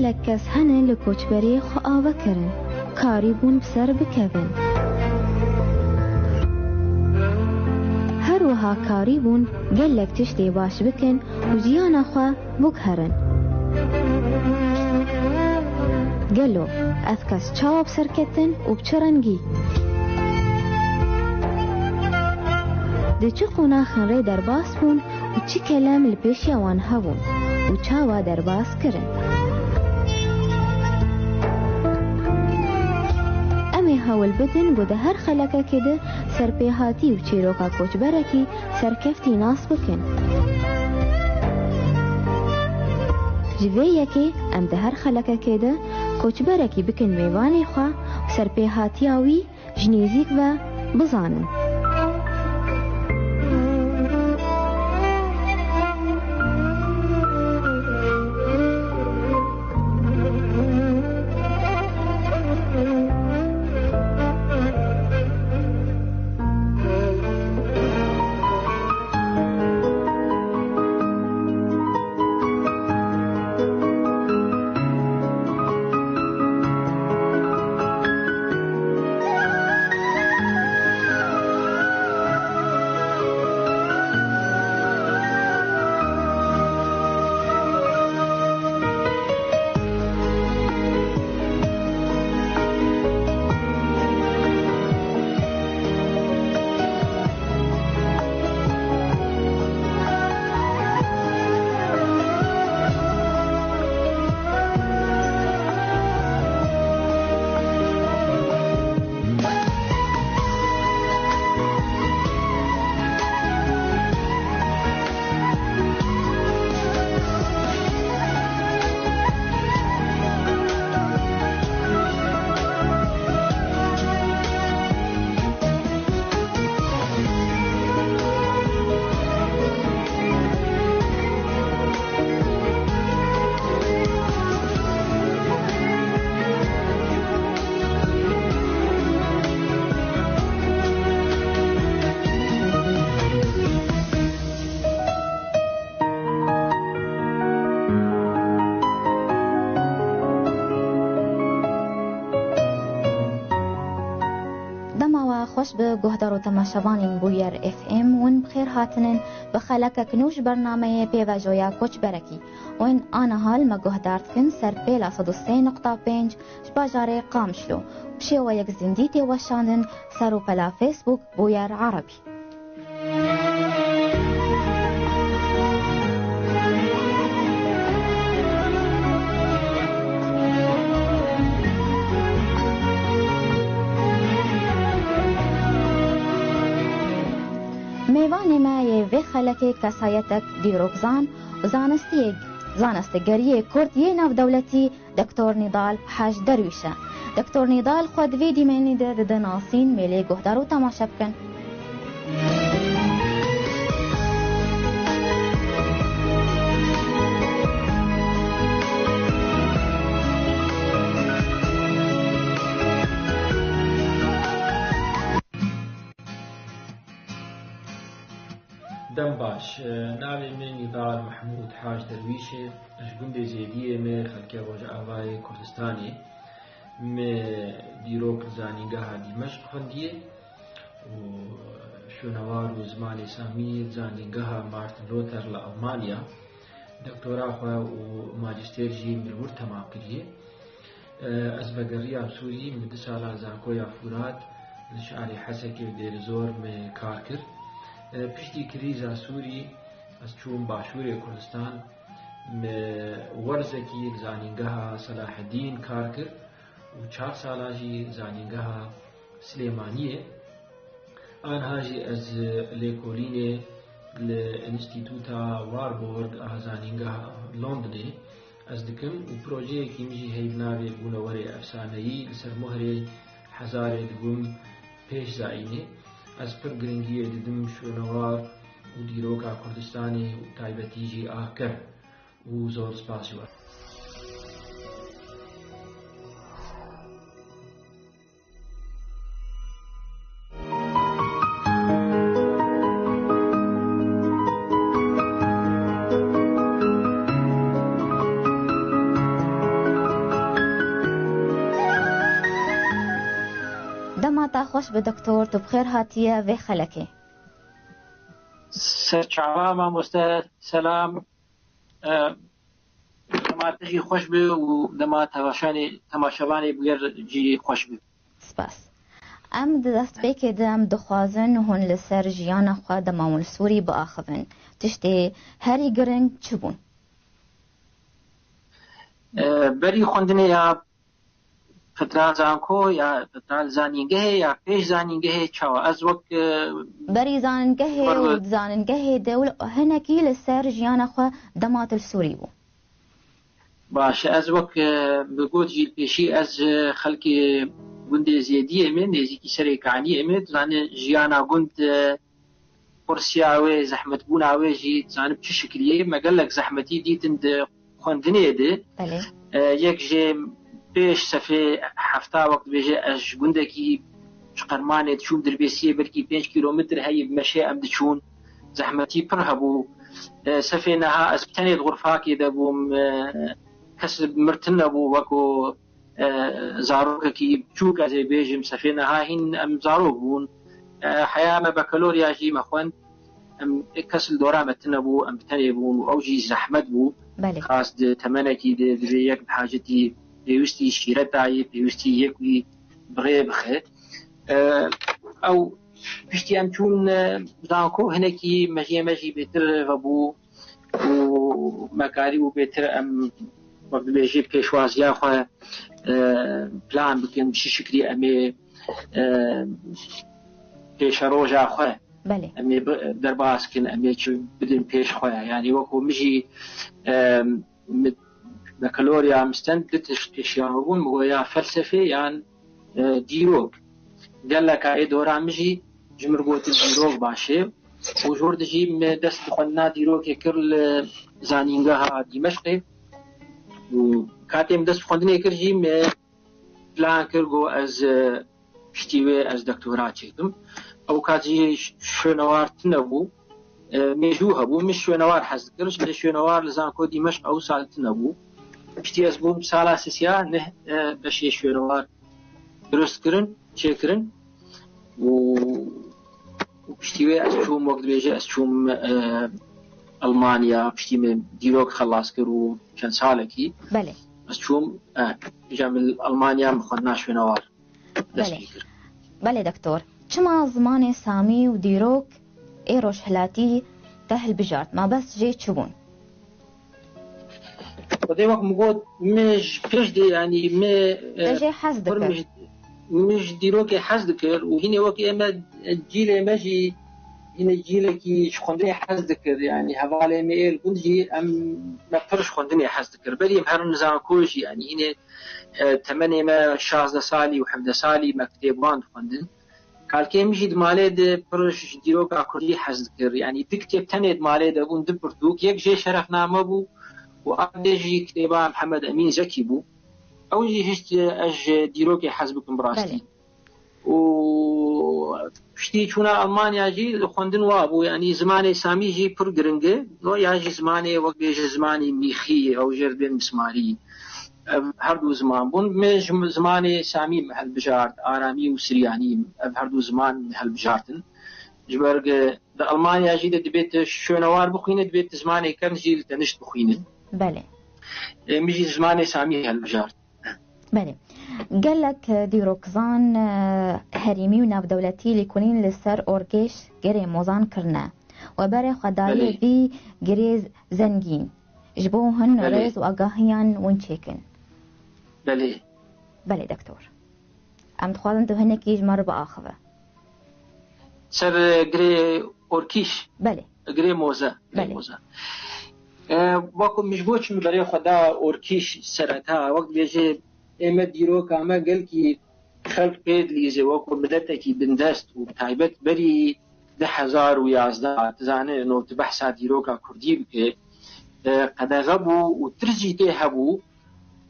gelek kes hene li koçberê xwe ava kirin, karî bûn bi ser bikevin. Her wiha karî bûn gelek tiştê baş bikin û jiyana xwe biguherin. Gelo ez kes çawa bi ser ketin û bi çi rengî? Di çi qonaxên rê derbas bûn û çi kelem li pêşiya wan hebûn û çawa derbas kirin. Em ê hewl bidin ku di her xelekekê de serpêhatî û çîroka koçberekî serkeftî nas bikin. Ji vê yekê em di her xelekekê de koçberekî bikin mêvanê xwe û serpêhatiya wî ji nêzik ve bizanin. خوش به گهدار و تماشاوانین بویر اف ام ون بخیر هاتنن بخلک کنوش برنامه پیوجویا کوچ برکی ون آن حال ما گهدارت کن سر پیلا 103.5 شباجاره قامشلو بشی و یک زندیتی وشاندن سر و پلا فیسبوک بویر عربی. میوان ما یه وی خلک کسایتک دیروگزان و زانستگری کرد یه ناو دولتی دکتر نیدال حاج درویشه. دکتر نیدال خود وی دیمینی ده ناسین میلی گهدار و تماشا بکن. دم باش ناوی من نضال محمود حاج درویشه اشگونده زیدیه می خلکه وجه آوای کردستانی می دیروک زانیگاه دمشق خوندیه و شونوار و زمان سامی زانیگاه مارتن لوتر لألمانیا دکتورا خواه و ماجستیر جی ملور تمام کریه از بگری ابسوری من 2 سالا زاکویا فورات لشعری حسکی و دیر زور می کار کرد پشتی کریزا سوری از چون باشور کردستان ورزکی زانینگاه صلاح الدین کار کرد و 4 سالا جی زانینگاه سلیمانیه آنها جی از لیکولینه لانستیتوتا واربورگ زانینگاه لندنه از دکم و پروژه کیمجی هیبناوی بونوری افسانهی لسر مهره هزار دگم پیش زاینه از پر گرنگی دیدم شونوار و دیروکا کردستانی و تایبتی جی آکر و زور سپاسیوار. سباتا خوش به دکتور تو بخیر هاتیه و خلکه سرچاوا مامۆستا سلام دەماتژی خۆش بێ و دەما تەماشەوانی بگەرجی خۆش بێ. سپاس. ام دست بێکێ دەم دخوازن هون لەسەر ژیانە خوا دەماون سووری بئاخڤن تشتێ هەری گرنگ چ بوون؟ بەری خوێندنە یا فتران زانکۆ یا فتران زانینگەهەیە یا پێش زانینگەهەیە چاوە ئەس وەک بەری زانینگەهێ و زانینگەهێ دەول هەنێکی لەسەر ژیانە خوا دەماتل سووری بوو. باشە ئەس وەک بگوتی پێشی ئەس خەڵکی گوندێ زێدی ئەمێ نێزیکی سەرێکانی ئەمێ زانێ ژیانە گوند قورسیاوێ زەحمەتبووناوێژی زانم چ شکلیە مەگەلێک زەحمەتی دیتن خوێندنێ دێ یەک ژێ پێش سەفێ هەفتا وەقت بێژێ ئەش گوندێکی قەرمانێت چوم دەربێسیە بەرکی 5 کیلۆمتر هەیە بمەشێ ئەم دەچوون زەحمەتی پڕ هەبوو سەفێ نەها ئەس بتەنێت غورفاکی دەبووم کەس مرتن نەبوو وەکو زارۆکێکی بچووک ئەزێ بێژم سەفێ نەها هین ئەم زارۆک بوون حەیامە بە کەلۆریاژی مەخۆن ئەم کەس دۆرامەتن نەبوو ئەم بتەنێ بوون و ئەوژی زەحمەت بوو خاست تەمەنێکی دەبێ یەک حاجەتی پێویستی شیرەتایی پێویستی یەکوی بڕێ بخێت ئەو پشتی ئەم چوون زانکۆ هەنێکی مەژێمەژی بێتر هەبوو و مەکاری و بێتر ئەم وەک بێژێ پێشوازیا خۆ پلان بکەن چی شکری ئەمێ پێشە ڕۆژا خۆ ئەمێ دەرباسکن ئەمێ بدن پێش خۆیان ینی وەکو مژی بە کەلۆریا مستەن پێشیانبوون بۆ یا فەلسەفێ یان دیرۆک گەلەکە ئێ دۆرا مژی ژمر گوتی دیرۆک باشێ و ژۆر دژی دەست بخۆندنا دیرۆکێ کرد لە زانینگەها دیمەشقێ و کاتێم دەست خوێندنێ کردژی پلان کرد گۆ ئەز پشتیوێ ئەز دەکتۆرا چێتم ئەو کاتی شوێنەوارت نەبوو مێژوو هەبوو من شوێنەوار حەز کرد لە شوێنەوار لە زانکۆ دیمەشق ئەو ساڵت نەبوو پشتی ئەس بووم ساڵا سسیا بەشێ شوێنەوار دروستکردن چێکردن و پشتیوێ ئەس چووم وەک دەبێژێ ئەس چووم ئەڵمانیا پشتی من دیرۆک خەلاص کرد و چەند ساڵێکی ئەس چووم ئەڵمانیا بخۆندنا شوێنەوار دەستی کرد. بەڵێ دکتۆر چما زمانێ سامی و دیرۆک ئێ ڕۆژهەلاتی تە هەلبژارد ما بەس ژێ چ بوون؟ خدای وەک مگوت مش پێش دێ ینی ژێ حەز دەکرد مش دیرۆکێ حەز دەکرد و هینێ وەک ئێمە جیلێ مەژی هینە جیلێکی خوێندنێ حەز دەکرد ینی هەواڵێ مێل گوندژی ئەم پڕش خوێندنێ حەز دەکرد بەریم هەر نزانکۆژی ینی هینێ تەمەنێمە 16 ساڵی و 17 ساڵی مەکتێبوان خوێندن کالکێ مژی دمالێ پڕش دیرۆکا کوردی حەز دەکرد ینی دو کتێب تەنێ دمالێ دەبوون دو پرتوک یەک ژێ شەرەفنامە بوو و ئەمێژی کتێبا محەممەد ئەمین زەکی بوو ئەوژی هشت ئەژ دیرۆکی حەز بکەم بڕاستی و پشتی چوونە ئەڵمانیاژی لە خوێندن وا بوو ینی زمانی سامیژی پڕ گرنگە نۆ یاژی زمانێ وەک بێژە زمانی میخی ئەو ژێر بێن مسماری هەردوو زمان بوون مێژ زمانی سامی هەلبژارد ئارامی و سریانی هەردوو زمان هەلبژاردن ژبەرگ لە ئەڵمانیاژی دەبێت شوێنەوار بخوینە دەبێت زمانی کەمژی تەنشت بخوینن مژی زمانی سامی هەلبژارد. بله گەلک دیرۆکزان هەریمی و ناودەولەتی لیکونین لەسەر ئۆرگێش گەرێ مۆزان کردنە و بەرێ خەدایەوی گرێز زەنگین ji bo hin rêz û agahiyan wan çêkin. Belê doktor. Em dixwazin tu hinekî ji me re biaxive. Ser girê orkîş? Belê. Girê moze. Wekû mij bo çim berê xwe da orkîş sereta wek dibêje ئێمە دیرۆکە ئەمە گەلکی خەڵک پێ دلیزێ وەکو ملەتێکی بندەست و تایبەت بەری 2011 تزانێ نۆت بەحسا دیرۆکە کوردی بکێ قەدەغە بوو و ترجی تێ هەبوو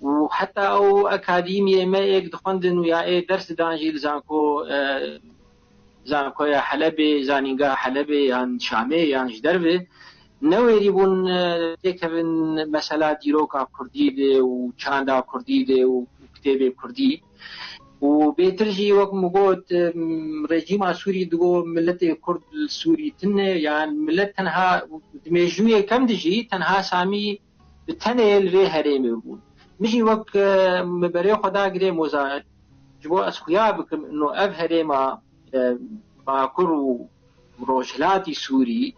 و حتا ئەو ئەکادیمی ئێمە یەک دخوێندن و یا ئێ دەرس دانژی لە زانکۆیە حەلەبێ زانینگا حەلەبێ یان شامێ یان ژ دەربێ نەوێری بوون تێکەبن مەسەلا دیرۆکە کوردی دێ و چاندا کوردی دێ و کتێبێ کوردی و بيترجي وقت مقود رجيم سوري دقو ملت كرد السوري تن يعني ملت تنها دمجوية كم دجي تنها سامي بتنيل في هريمي بون مجي وقت مبري خدا قري موزا جبو اسخيا بكم انه اف هريما باكر وروجلاتي سوري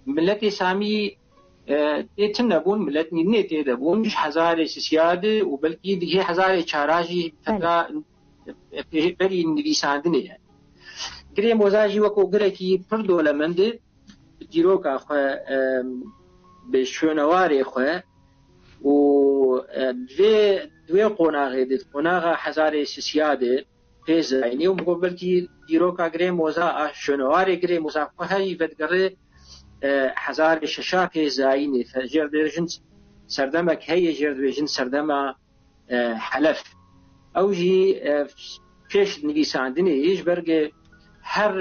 ملت سامي تنبون ملت نيني تدبون مش حزاري سيادة وبلكي دي حزاري چاراجي فترة بری نویساندنه يعني گره موزاجی وکو گره کی پر دولمنده دیروکا خو به شونواری خو و دوی قوناغه دید قوناغه حزار سیاده پیز اینی و مقبل کی دیروکا گره موزا شونواری گره موزا خو هی ودگره حزار ششا پیز اینی فجر درجن سردمک هی جر درجن سردما حلف اوجی پیش نویساندنه ایش برگه هر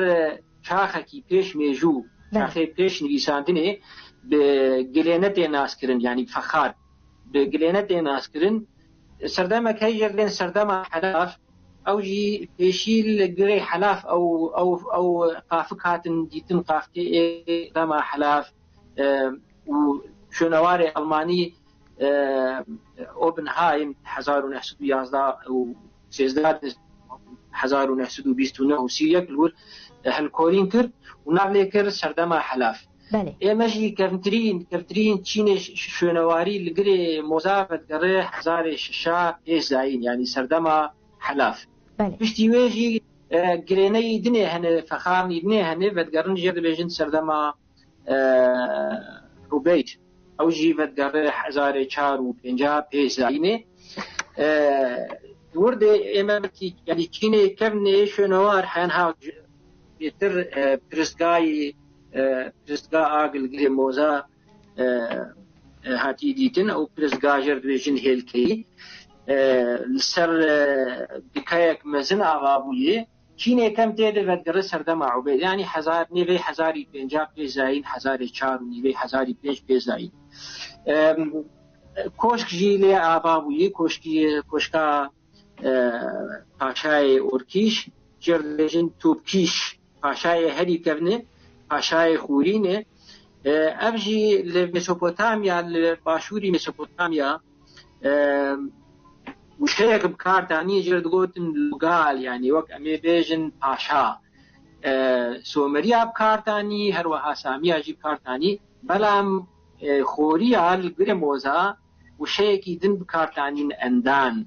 چاخکی پیش میجو چاخه پیش نویساندنه به گلینت ناس کرن یعنی فخار به گلینت ناس کرن سردما که جردن سردما حلاف اوجی پیشیل گری حلاف او قافک هاتن دیتن قافتی سردما حلاف و شنوار المانی اوبنهایم 1911 و 1929 و 31 لور هالكورين كر ونعلي كر سردما حلاف بله مجي كرترين تشين شونواري لقري مزافت قري حزار ششا زاين يعني سردما حلاف بله بشتي ويجي قريني دني هن فخامني دني هن فتقرن جرد بيجن سردما روبيت او جي فتقري حزار چار و پنجا زاينه ورد امامتي يعني كيني كمني شنوار حينها يتر برسقاي اقل قري موزا هاتي ديتن او برسقا جرد بيجن هيلكي لسر بكايك مزن اغابوية كيني كم تيدي فتقري سردما عبيد يعني حزار نيفي حزاري بينجا بيزاين حزاري چار ونيفي حزاري بيزاين کوشک جیلی آبابویی کوشکا پاشای اورکیش جردجن توبکیش پاشای هری کفنه پاشای خورینه ابجی لمسوپوتامیا لباشوری مسوپوتامیا وشيك بكارتاني جرد قوتن لوغال يعني وك امي بيجن باشا سومريا بكارتاني هروها ساميا جي بكارتاني بلام خوري على الجريموزا وشيكي دن بكارتانين اندان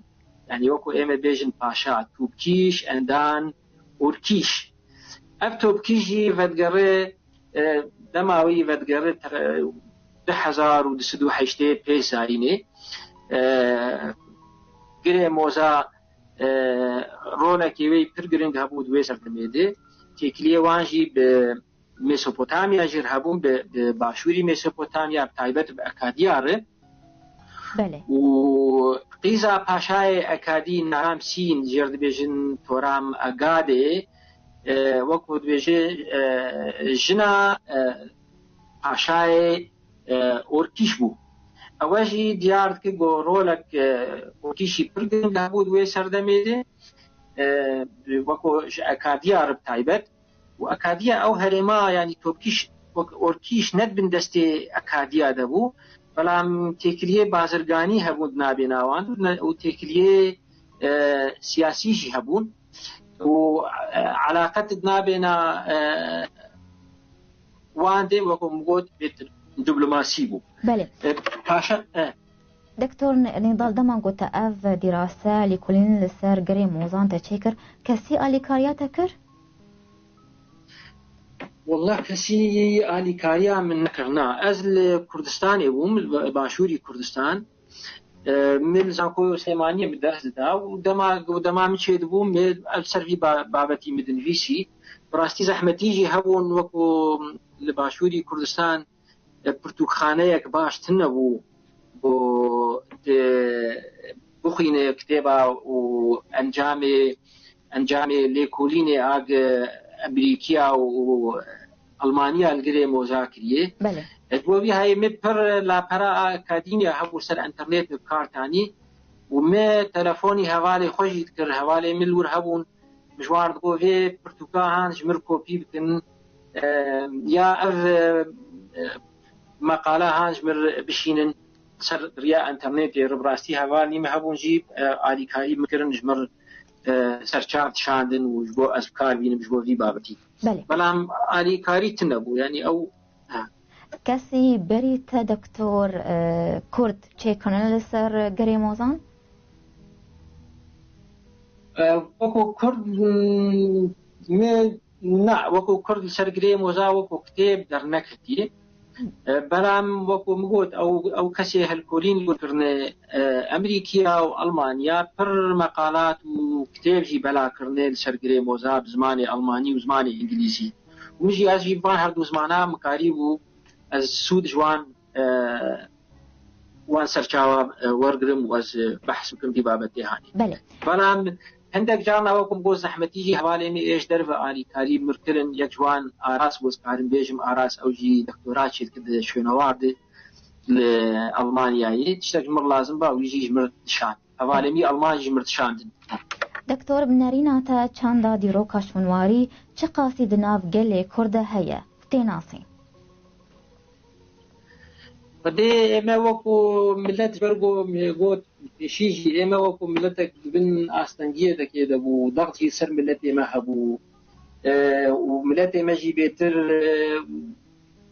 يعني وكو ايمه بيجن باشا توبكيش اندان اوركيش اف توبكيجي فتقري دماوي فتقري 1208 بيساينه جريموزا رونكي وي برجرينج هبود ويسر دميده تيكليه وانجي ميسوبوتاميا جير هبون بباشوري ميسوبوتاميا بتايبت بأكاديار بله وقيزا باشاي أكادي نرام سين جير دبيجن تورام أغادي وقود بيجي جنا باشاي أوركيش بو اواجی دیارد که گو رولک اوکیشی پرگن لابود وی سردمیده وکو اکادیا رب تایبت و اکادیا او هرما یعنی توبکیش اورکیش ند بن دسته اکادیا دبو بلام تکلیه بازرگانی هبود نابیناوان و تکلیه سیاسیشی هبون و علاقت نابینا وانده وکو مگود بیت دبلوماسي بو بله دكتور نضال دمان قلت اف دراسة لكلين لسر قري موزان تشيكر كسي آلي تكر؟ والله كسي آلي كاريا من نكرنا أزل كردستان بوم باشوري كردستان من زانكو سيمانية بدرس دا ودما مشيد بوم السرفي بابتي مدن فيسي براستي زحمتيجي هبون وكو لباشوري كردستان پرتوخانەیەک باشتر نەبوو بۆ بخوینێ کتێبە و ئەنجامێ لێکۆلینێ ئاگ ئەمریکیا و ئەڵمانیا لەگرێ مۆزا کریێ بۆ بی هایمێ پڕ لاپەرا ئاکادیمیا هەبوو سەر ئەنتەرنێت کارتانی وما تلفوني هوالي خوشي تكر هوالي ملور هبون مجوار دقو في برتوكا هان جمر كوبي بكن يا اف مقالة هان جمر بشينن سر رياء انترنت ربراستي هوالي مهبون جيب آلي كاري مكرن جمر سرچارت شاندن وجبو أسبكار بينم جبو في بابتي بلام آلي كاري تنبو يعني أو كسي بريت دكتور كورد چه کنن لسر گریموزان؟ وكو كرد نا وكو كرد لسر گریموزا وكو كتاب در نكتي بلام وكو مقود أو كسي هالكولين يقولن أمريكيا وألمانيا بر مقالات وكتاب جي بلا كرنيل سرقري موزا بزماني ألماني وزماني إنجليزي ومجي أزجي بان هردو زمانا مقاريبو از سود جوان وان سرچاوا ورقرم واز بحث بكم دي بابتي هاني بلام هندك جارنا وكم بوز زحمتي جي حوالي ايش درب آلي كاري مركلن يك جوان آراس بوز كارن بيجم آراس أو جي دكتورات شيد كده شونوارد لألمانيا تشتاق مر لازم با ويجي جمر تشان حوالي مي ألمان جمر تشان دكتور بنارينا تا چاندا ديروكا شونواري چه قاصد ناف قلي كرده هيا فتيناسي فدي إما وكو ملت برغو ميغوت شيء إما وكو ملتك بن أستنجية كده بو ضغطي سر ملتي ما هبو وملتي ما جي بيتر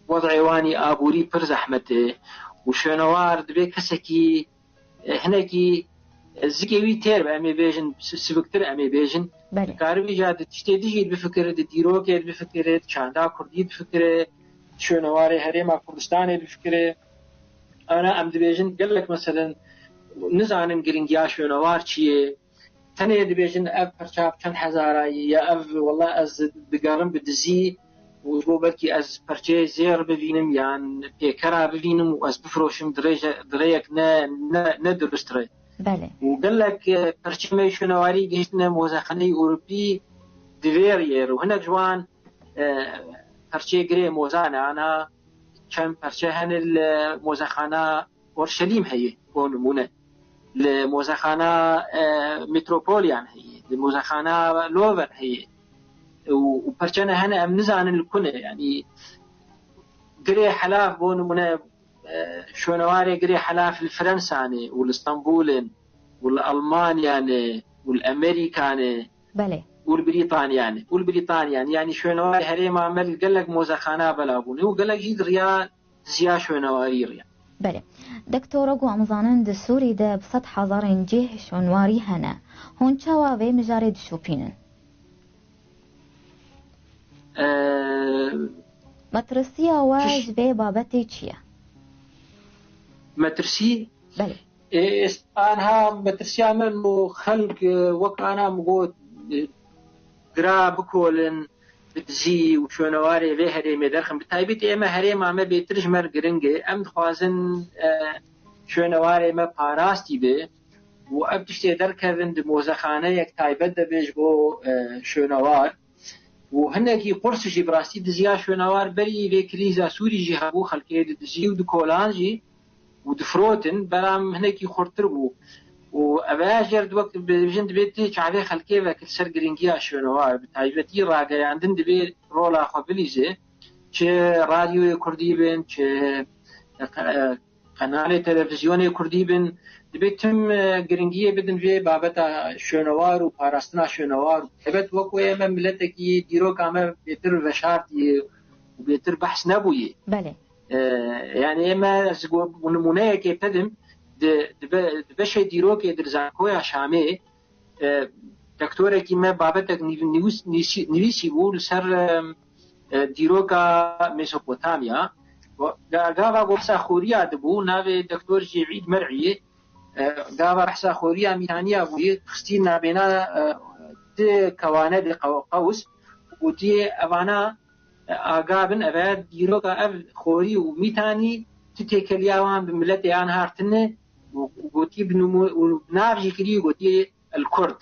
وضع واني أبوري پر زحمته وشنوار دبي كسكي هناكي زكيوي تير بأمي بيجن سبكتر أمي بيجن كاربي جاد تشتيدي بفكرة ديروكي بفكرة شاندا كردي بفكرة شنواري هريما كردستاني بفكرة أنا أم دبيجن قال لك مثلا نزعن جرينجيا شنوار شيء تاني دبيجن أب برشاب كان حزاراي يا أب والله أز دقارن بدزي وجبو بلكي أز برشي زير ببينم يعني بيكرا ببينم وأز بفروشم دريك ندرستري بله وقال لك برشي ما شنواري جهتنا موزخاني أوروبي ديفيرير وهنا جوان برشي جري موزانا أنا كم برشة هن الموزخانة أورشليم هي ونمونة الموزخانة متروبوليان هي الموزخانة لوفر هي وبرشة هن أمنزان الكنة يعني قري حلاف ونمونة شونواري قري حلاف الفرنساني والاسطنبولين والألمانيان والأمريكان بله والبريطانيان يعني شونواري هريما عمل قال لك موزخانة بلابوني وقال لك جيد ريال زيا شونواري ريال بله دكتور أقو أمزانن دسوري ده بسط حضارين جيه شونواري هنا هون چاوا في مجارد شوبينن مترسية واج في بابتي چيا مترسي بله أنها مترسي عمل خلق وكأنا مقود قرا بكولن بتزي وشونواري في هريمي درخم بتايبت إما هريم عم بيترج مر قرنجي أم خوازن شونواري ما باراستي بي وأبتشتي دركذن دموزخانة يك تايبت بيج بو شونوار وهناكي قرص جي براستي دزيا شونوار بري في كريزا سوري جي هبو خلقي دزي ودكولان جي ودفروتن برام هناكي خورتر بو وأباجر دوقت بجند بيتي شعبي خلقي وكل سر قرنجيا شونوار بتايبتي راقي عندن دبي رولا خبليزي چه راديو كردي بن چه قناة تلفزيون كردي بن دبيتم قرنجية بدن في بابتا شونوار وباراستنا شونوار تبت وكوية من ملتكي ديرو كاما بيتر وشارتي وبيتر بحث نبوي بله يعني إما نمونة كي بدم دبشه ديرو كي درزاكويا شامي دكتورة كي ما بابتك نويسي بول سر ديروكا ميسوبوتاميا قاوا قوسا خوريا دبو ناوي دكتور جيعيد مرعي قاوا بحثا خوريا ميتانيا بوي خستينا بينا دي كوانا دي قوس ودي أوانا آقابن أباد ديروكا أب خوري وميتاني تتكلياوان بملتي آن هارتنه وقوتي بنافجي كري وقوتي الكرد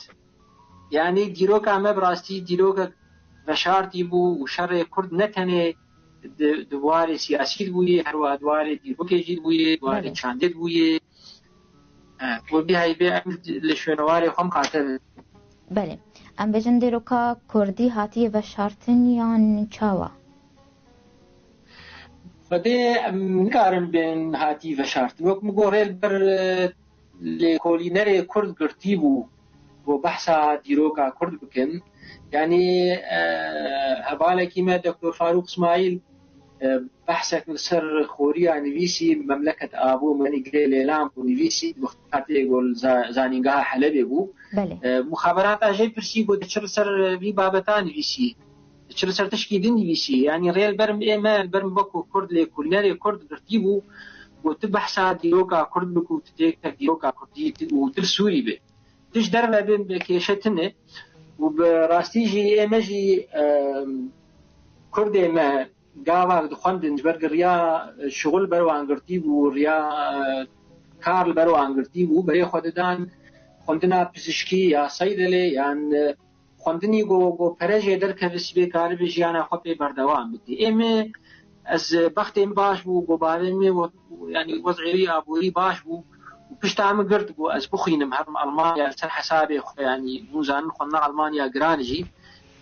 يعني ديروكا ما براستي ديروكا بشارتي بو وشر كرد نتنه دوار سياسي بوي هروا دوار ديروكي جيد بوي دوار چاندد بوي وبهاي لشوێنەواری خۆم خاتر. بله ام بجن دیروکا کردی هاتی و شارتن یان چاوا؟ خدای نکارم بین هاتی و شارتن وقت مگوریل بر لکولینر کرد گرتی بو و بحثا دیروکا کرد بکن يعني هبالك ما دكتور فاروق اسماعيل بحثك سر خوريا نفيسي مملكة أبو مني قليل إعلام نفيسي وقت يقول زانينجها حلب يقول مخابرات أجي برسي قد تشر سر في بابتان نفيسي تشر سر تشكيل نفيسي يعني ريال برم إيمان برم بكو كرد لكولناري كرد ترتيبه وتبحث ديوكا كرد بكو تتيك ديوكا كردي وترسوري به تش درنا بين بكيشتنا وبراستيجي إيماجي كردي ما قاوا دخوندن جبرق ريا شغل برو عنقرتيب وريا كارل برو عنقرتيب وبري خوددان خوندنا پزشکی یا صیدله يعني خوندنی گو پرجه در که بسیبه کاری بجیانا خود پی بردوام بودی ایمه از بختیم باش بو گو بارمی يعني وضعي ابوي باش بو وبش تعمل قرد بو از بخينم هرم المانيا سر حسابي يعني موزان خلنا المانيا جرانجي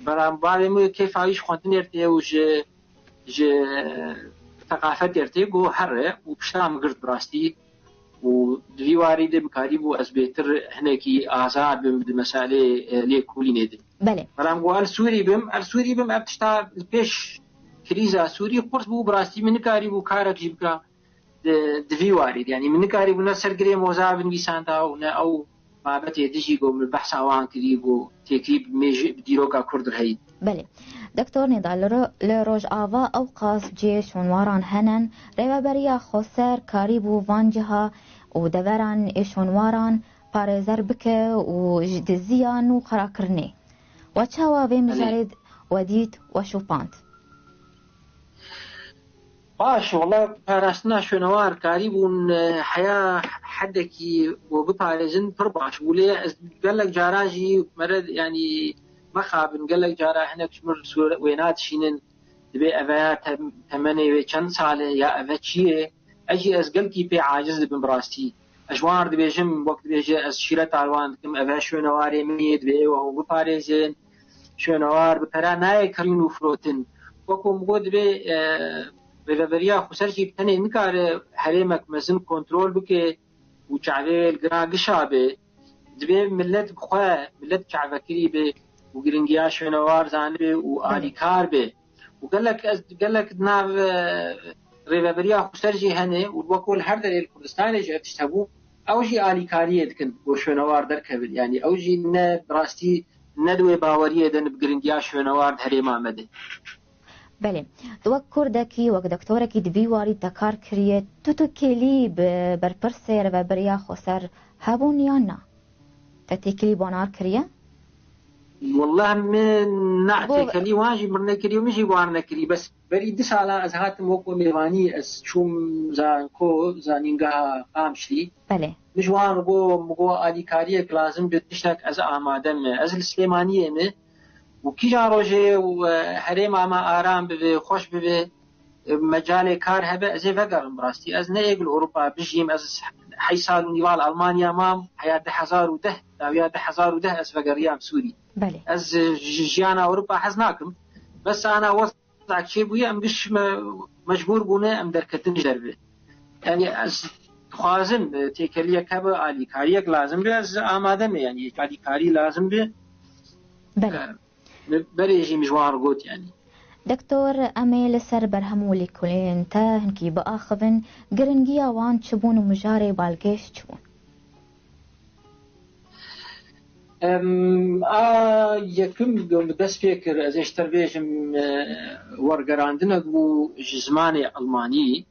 برام بارمی كيف عايش خوندني ارتي وج ثقافت ارتي گو هره وبش تعمل قرد براستي ودوی وارد بکاری بو از بهتر هنکی آزاد بمسائله لیکولی نیده. بله. برام گو السوری بم ابتشتا پیش کریزا سوری قرص بو براستی من کاری بو کارک جیبکا دوی وارد يعني من کاری بو نسر گری موزا بن بیسانتا و نه او بابت یدیجی گو من بحث آوان کری گو تکریب دیروکا کردر هید. بله. دكتور نضال لروج آوا أوقاف جيش ونواران هنن ريبابريا خسر كاريبو وانجها ودوران إيشونواران باريزر بكه وجدزيان وقراكرني وچاوا في مجارد وديت وشوبانت باش والله بارستنا شونوار كاريبون حياة حدكي وبباريزن برباش ولي قال لك جاراجي مرد يعني مخابن قال لك جارا احنا كشمر وينات شينن دبي افات ثمانية وكان سالة يا افتشيه اجي از قلكي بي عاجز بن براستي اشوار دبي جم وقت بيجي از شيرة علوان كم افاشو نواري ميد بي وهو بباريزين شو نوار بپرا ناي كرينو فروتن وكو مقود بي بلبريا خسرجي بتني نكار حريمك مزن كنترول بكي وشعبي القرا قشابي دبي ملت بخوا ملت شعبكري بي وقرنجيا شنوار زانبي وآلي كاربي وقال لك نار ريبابريا خسرجي هني والوكول هر در الكردستان جاء تشتبو اوجي آلي كاريه دكن وشنوار دركبل يعني اوجي نا براستي ندوي باوريه دن بقرنجيا شنوار هري مامده. بله دوک کردکی و دکتورکی دوی واری تکار کریه تو کلی برپرسه ريبابريا خسر هبون یا نه؟ تتکلی بانار کریه؟ والله من نعتي كلي واجي مرنا كلي ومشي وارنا كلي بس بريد سالا از هات موكو ميواني از شوم زانكو زانينغا قامشلي بله مش وان مغو آلي كاريه لازم بتشتك از آمادم از السليمانيه مي وكي جاروجي وحريم اما آرام ببي خوش ببي مجال كار هبه ازي فقر براستي از نيقل اوروبا بجيم از حي سال نيوال المانيا مام حياة 1010 داوية 1010 از فقريام سوري بله از جيانا اوروبا حزناكم بس انا وضعك شي بويا ام قش مجبور بونا ام دركتنج دربه يعني از خوازم تيكليا كابا آلي كاريك لازم بي از آمادم يعني آلي كاري لازم بي بله بريجي مجوار قوت يعني دكتور أميل سر برهمولي كلين تا هنكي بآخذن قرنجيا وان تشبون ومجاري بالقيش تشبون يكم دس فكر از اشتر بيجم ورقراندنا بو جزماني ألماني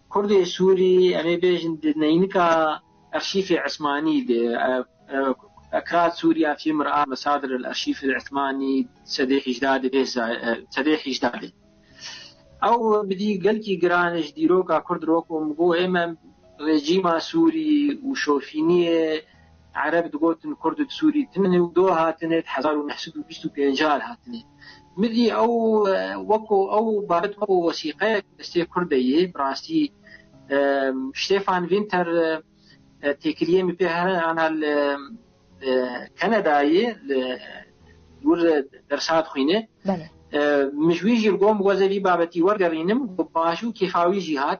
كردي سوري أمي بيجن دنينكا أرشيف عثماني دي أكراد سوريا في مرآة مصادر الأرشيف العثماني سديح إجدادي أو بدي قلكي قرانش ديروكا كرد روكو مقو إما رجيما سوري وشوفينية عرب دقوتن كرد سوري تمني ودو هاتنت 1925 هاتنت مدي أو وكو أو بارد وكو وثيقة استي كردية براستي شتيفان فينتر تێکریەمی پێ هەرانە کەنەدایە دوور دەرسات خوێنێ مژویژی گۆم وەزەوی بابەتی وەرگەڕینم باش و کێفاویژی هات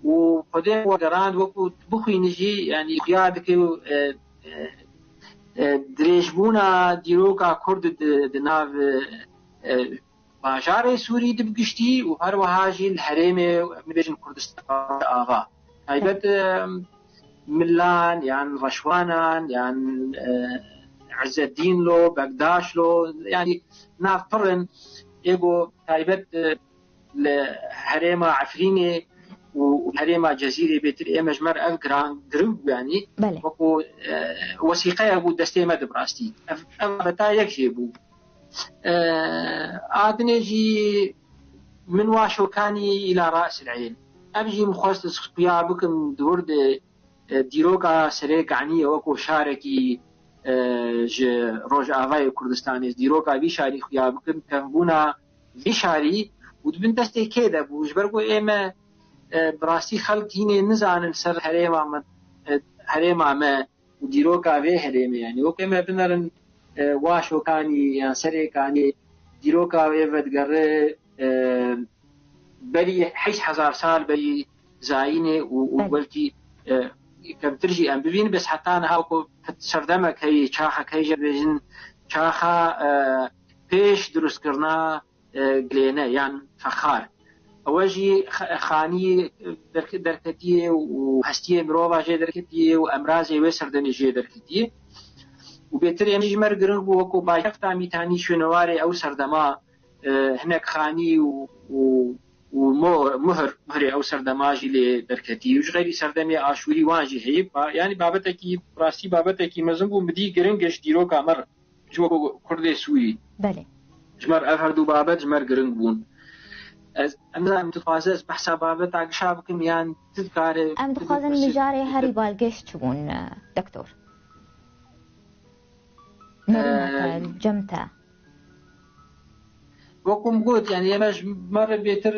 و خودێ وەگەڕاند وەکو بخوێنژی ینی خیا دکە و درێژبوونە دیرۆکە کورد دناو باژارێ سووری دبگشتی و هەروەهاژی هەرێمێ بێژن کوردستان ئاغا تایبەت ملان یان ڕەشوانان یان عزەدین لۆ بەگداش لۆ ینی ناوپڕن ئێگۆ تایبەت لە هەرێمە عەفرینێ و هەرێمە جەزیرێ بێتر ئێمەژمەر ئەف گرنگ بووانی وەکو وەسیقەیە بوو دەستێمە دەبڕاستی ئەم بەتا یەکشێ بوو ئادنێژی من واشۆکانی ئیلا ڕاس العین ئەمژی مخواست سخپیا بکەم دوور دیرۆکە سەرێکعنیە وەکو شارێکی ڕۆژئاوای کوردستانی دیرۆکە بیشاری خویا بکەم کەمبوونە بیشاری و بن دەستێ کێ دەبوو ژبەر بۆ ئێمە بڕاستی خەڵکینێ نزانن سەر هەرێمامە و دیرۆکە وێ هەرێمەیانی وەکو ئێمە بنەرن واشۆکانی یان سەرێکانی دیرۆکە وێ بەدگەڕێ بەری 8,000 سال بەری زاینێ و بەلکی کەمترژی ئەم ببین بەس حتانە هاوکۆ سەردەمەکەی چاخەکەیژە بێژن چاخە پێش دروستکردنا گلێنە یان فەخار ئەوەژی خانی دەرکەتیە و هەستیە مرۆڤژێ دەرکەتیە و ئەمرازێ وێ سەردەنیژێ دەرکەتیە و بێتر ئێمەش مەر گرنگ بوو وەکو بایەختا میتانی شوێنەوارێ ئەو سەردەما هەنێک خانی و مهرێ ئەو سەردەماژی لێ دەرکەتی وش غەیری سەردەمی ئاشووری وانژی هەیە ینی بابەتێکی ڕاستی بابەتێکی مەزم بوو مدی گرنگش دیرۆکە مەڕ وەکو کوردێ سووری ژمەر ئەف هەردوو بابەت ژمەر گرنگ بوون ئەم دخوازە بەحسا بابەت ئاگشا بکەم یان تکارێ ئەم دخوازن میژارێ هەری بالگەشت بوون دکتۆر جەمتە وەکوم گوت یعنی ئێمەش مەڕە بێتر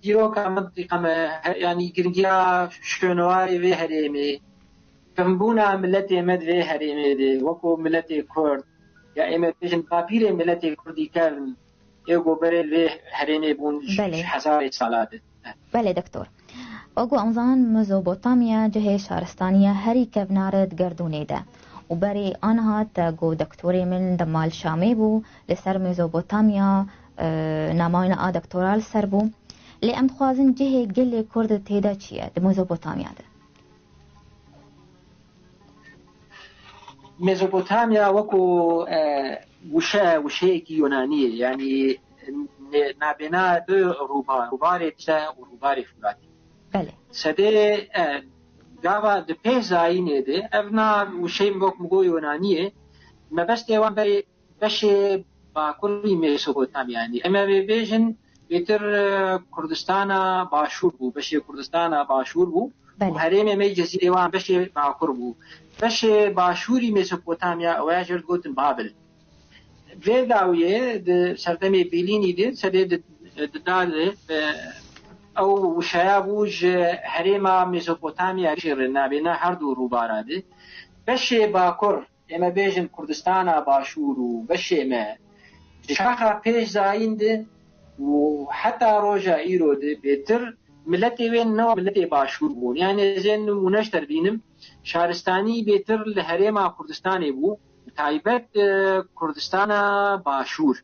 دیرۆکە منتیقەمە ینی گرنگیا شوێنەواری وێ هەرێمێ کەمبوونە ملەتێ مەد وێ هەرێمێ دێ وەکو ملەتێ کورد یا ئێمە پێژن پاپیرێ ملەتێ کوردی کردن ئێگۆ بەرێ وێ هەرێمێ بوون 1000 ساڵاتێ بەلێ دکتۆر وەکو ئەمزان مزۆبۆتامیا جهێ شارستانیە هەری کەڤنارت گردونێدە و بەرێ ئان هات گۆ دکتۆرێ من دەمال شامێ بوو لەسەر مێزۆبۆتامیا ناماوینە ئا دکتۆرال سەر بوو لێ ئەم دخوازن جهێ گەلێ کوردت تێدا چییە دە مێزۆبۆتامیادا مێزۆبۆتامیا وەکو وشەیەکی یۆنانیە ینی نابێنا دو ڕووبارێ تە و ڕووباری فولاتی سەدێ گاوا د پێ زاینێ دێ ئەڤنا وشەی وەکم گۆ یۆنانیە مەبەستێوان بەشێ باکوڕی مێسۆبۆتامیانی ئەمە بێژن بێتر کوردستانە باشوور بوو بەشێ کوردستانە باشوور بوو هەرێمێمەی جەزیرەوان بەشێ باکوڕ بوو بەشێ باشووری مێسۆپۆتامیا ئەوەیە ژرد گوتن بابل vê dawiyê di serdemê Bîlînî de sedê didare ew wişeya bû ji herêma Mesopotamiya şêrin nabêne her du rûbara de beşê bakur ême bêjin Kurdistana başûr û beşê me ji şaxa pêş zayîn de û heta roja îro de bêtir milletê wê ne milletê başûr bûn yani zên nûneş derbînim şaristanî bêtir li herêma Kurdistanê bû تایبەت کوردستانە باشوور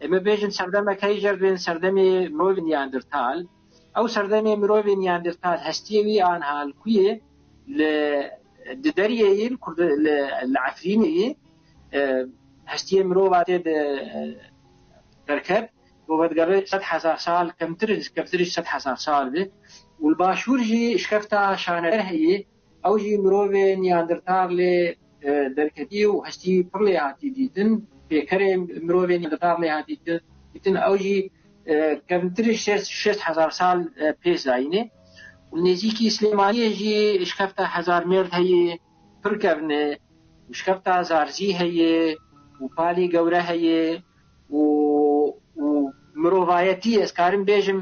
ئێمە بێژن سەردەمەکەی ژەردوێن سەردەمێ مرۆڤ نیاندرتال ئەو سەردەمێ مرۆڤ نیاندرتال هەستیەوی ئان هالکویە لە دەریەیە لە عەفرینەیە هەستیە مرۆڤ تێ دەرکەت بۆ بەدگەڕێت 100,000 ساڵ کەمتریش 100,000 ساڵ بێ و باشوور ژی شکەفتە شانەر هەیە ئەو ژی مرۆڤ نیاندرتال لێ دەرکەتی و هەستی پڕ لێ هاتی دیتن پێکەرێ مرۆڤێن دەتار لێ هاتی دیتن ئەوژی کەمتری 6,000 ساڵ پێش زاینێ و نێزیکی سلێمانیەژی شکەفتە هەزار مرد هەیە پڕکەونێ و شکەفتە زارزی هەیە و پالی گەورە هەیە و مرۆڤایەتی ئەسکارم بێژم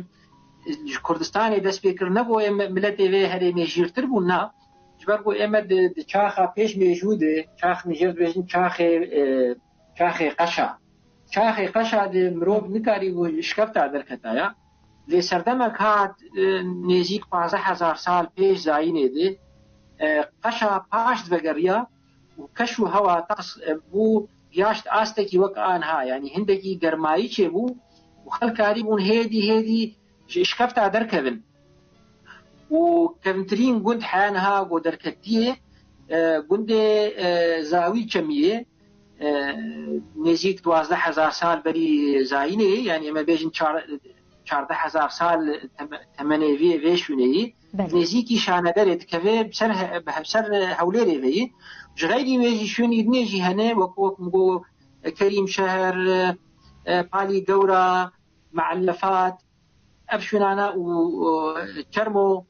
کوردستانی دەست پێکرد نەبووە ملەتێ وێ هەرێمێ ژیرتر بوو نا جبرگو امد چاخا پیش میجوده چاخ نجرد بجن چاخ قشا د مروب نکاری و شکفتا درکتایا لی سردمک هات نزیک 15,000 سال پیش زاینه ده قشا پاشت بگریا و کشو هوا تقص بو گیاشت آستکی وک آنها یعنی هندکی گرمایی چه بو و خلکاری بون هیدی شکفتا درکبن و کمترین گند حیانها گو درکتیه گند زاوی چمیه نزیک 12,000 سال بری زاینه یعنی اما بیجن 14,000 سال تمنوی ویشونه نزیکی شانه دارد که بسر هولیره وی جغیری ویجی شونی بنیجی هنه وکوک مگو کریم شهر پالی دورا معلفات افشونانا و کرمو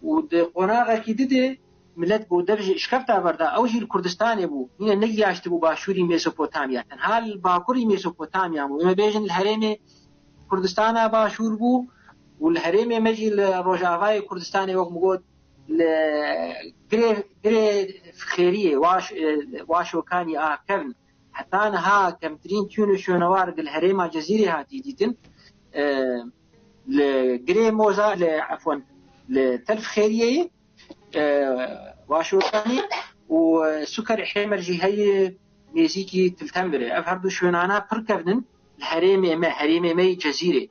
و قناغه کی دیده ملت بو درجه اشکفتا بردا اوجی کردستان بو اینه نگیاشت بو باشوری میسوپوتامیا تنها باکوری میسوپوتامیا مو بیجن الحرم کردستان باشور بو والحرم مجي الرجاوي كردستان وقت مقود لغري خيريه واش وكاني كرن حتى انا ها كمترين تيونو شونوار الحرم جزيره هاتي ديتن لغري موزا عفوا لتلف خيريه واش وكاني وسكر حمر جهه نيزيكي تلتمبره افهردو شونانا بركبنن الحرم ما حرم مي جزيره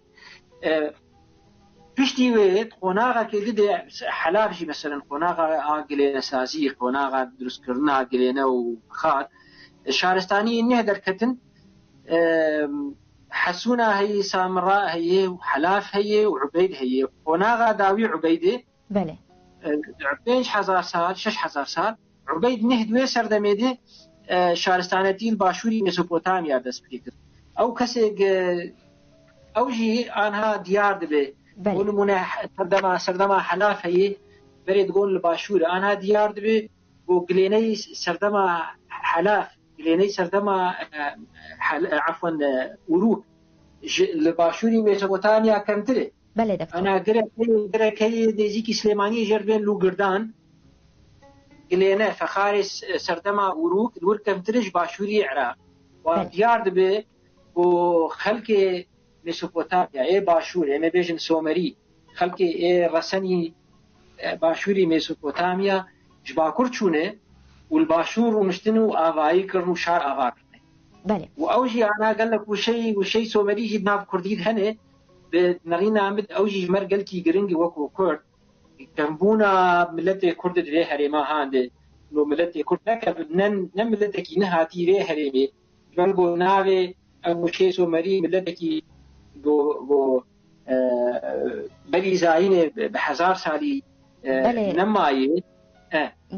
پشتی وید قناغا که دیده حلاب جی مثلا قناغا آگلینه سازی قناغا درست کردن آگلینه و خاد شارستانی نه درکتن حسونا هي سامراء هي وحلاف هي وعبيد هي قناغا داوي عبيده بله 5,000 سال 6,000 سال عبيد نهدوه سردميده شارستانتی الباشوری میسوپوتامیا دست بکرد او کسی او جی آنها دیار دبه ونمونه سردما حلاف هي بريد قول الباشور أنا ديار دبي وقليني سردما حلاف قليني سردما عفوا وروك الباشوري ميسوبوتاميا كمتري بله دكتور أنا قرأ كي ديزيكي سليماني جربين لو قردان قلينا فخارس سردما وروك الور كمتريش باشوري عراق وديار دبي وخلقي میسوپوتامیا ای باشور ای بیجن سومری خلق ای رسنی باشوری میسوپوتامیا جباکور چونه والباشور ومشتنو آغایی کرن و شار آغا کرن بله و اوجی انا قال لك وشي سومری جي بناف كرديد هنه بنغينا عمد اوجي مر قلتي جرينجي وكو كرد كمبونا ملت كرد دي هريما هاند نو ملت كرد لك نن ملت كي نهاتي ري هريمي جنگو ناوي وشي سومری ملت كي گو بلی زاینه به 1000 سالی نمایی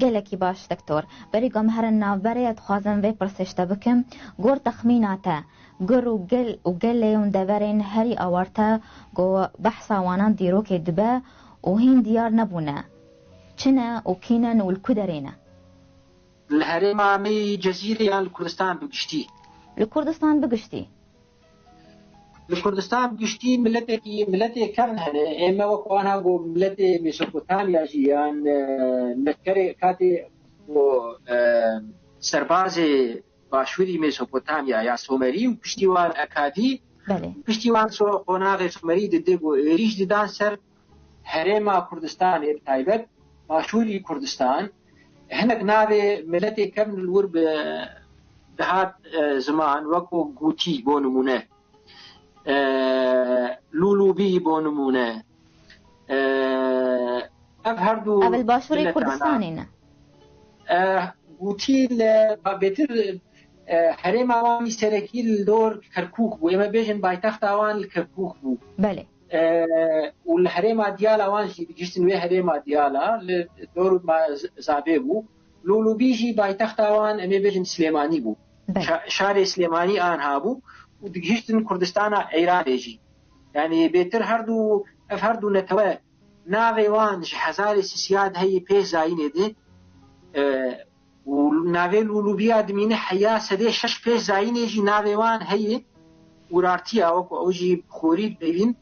گلکی باش دکتور بری گم هر ناوبریت خوازم وی پرسشته بکم گور تخمیناته گر و گل یون دورین هری آورته گو بحثا وانان دیرو که دبه و هین دیار نبونه چنه و کینن و الکدرینه الهرم عمی جزیره یا الکردستان بگشتی الكردستان بگشتی ملت کرن هنه اما وکوانا گو ملت میسوپوتامیا جیان نکره کاتی و سرباز باشوری میسوپوتامیا یا سومری و پشتیوان اکادی پشتیوان قناغ سومری دیده گو ریش دیدان سر حرم کردستان تایبت باشوری کردستان هنک ناوی ملت کرن الور بهات زمان وکو گوتی بو نمونه لولوبی بو نمونه هردو اول باشوری کردستانینا گوتی بهتر حرم آوانی سرکی لدور کرکوک بو اما بیجن بایتخت آوان کرکوک بو بله والحرم ديال آوان جي بجشتن وي حرم ديالا لدور ما زابي بو لولوبي جي بایتخت آوان اما بیجن سليماني بو شار سليماني آنها بو ودقيشتن كردستان إيران يجي يعني بيتر هردو نتوى ناوي وان حزاري سياد هي بيش زاينه دي وناوي لولوبيا دمينه حيا سدي شش بيش زاينه يجي ناوي وان هي ورارتيا وكو اوجي خوريد بيبين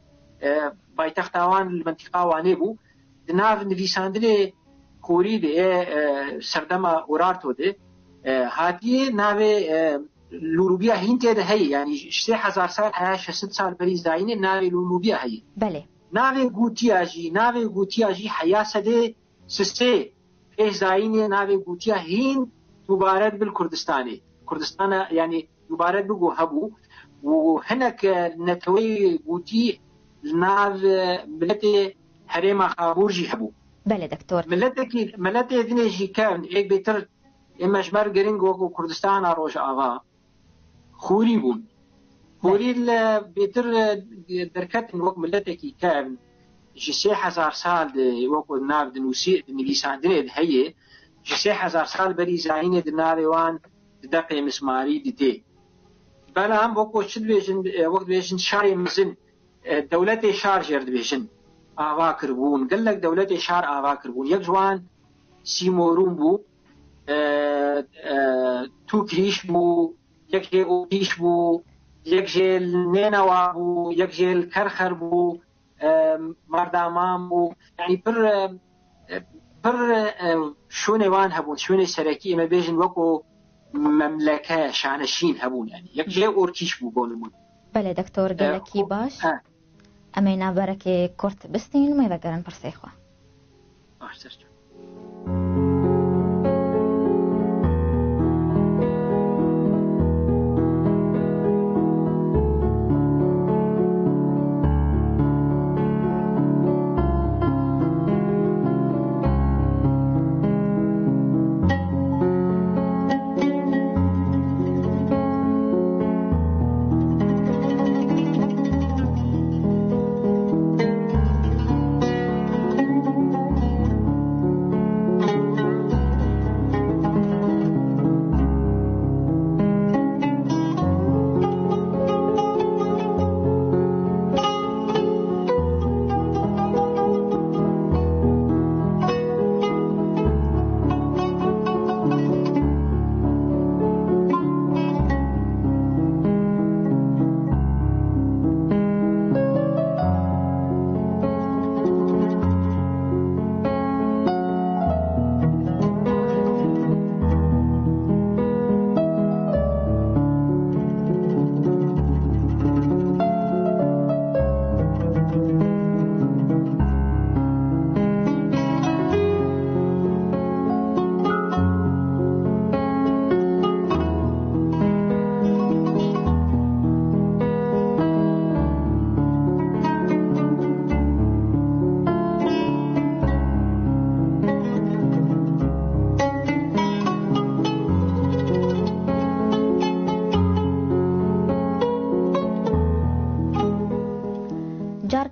بايتخت وان المنطقه وانه بو ناف نفيساندري خوری ده سردما ورارتو ده هاتی ناوی لولوبیا هینته ده هی یعنی 3000 سال هیا 600 سال بری زاینه ناوی لولوبیا هی بله ناوی گوتیا جی حیا سده سسه پیش زاینه ناوی گوتیا هین مبارد بالكردستاني كردستان يعني مبارد بقو هبو وهناك نتوي قوتي ناف ملتي حريمة خابورجي هبو بله دكتور ملتي دنيجي كان ايك بيتر اما جمار قرنگ وكو كردستان روش آغا خوري بون خوري بيتر دركت وكو ملتي كان جي 3000 سال وكو ناف دنويسان دنيد هي جي 3000 سال بري زاينه دناوان دقي مسماري دي بلا هم وكو شد بيجن وقت بيجن شاري مزن دولتي شار جرد بيجن آوا كربون قال لك دولتي شار آوا كربون يك جوان سيمورون بو تو كريش بو يك جي اوتيش بو يك جي النينوا بو يك جي الكرخر بو مردامان بو يعني بر شوني وان هبون شوني سركي ما بيجن وكو مملكة شانشين هبون يعني يك جي اوركيش بو بولمون بله دكتور قالكي باش امينا بركي كورت بستين ما يذكرن برسيخوا سرچو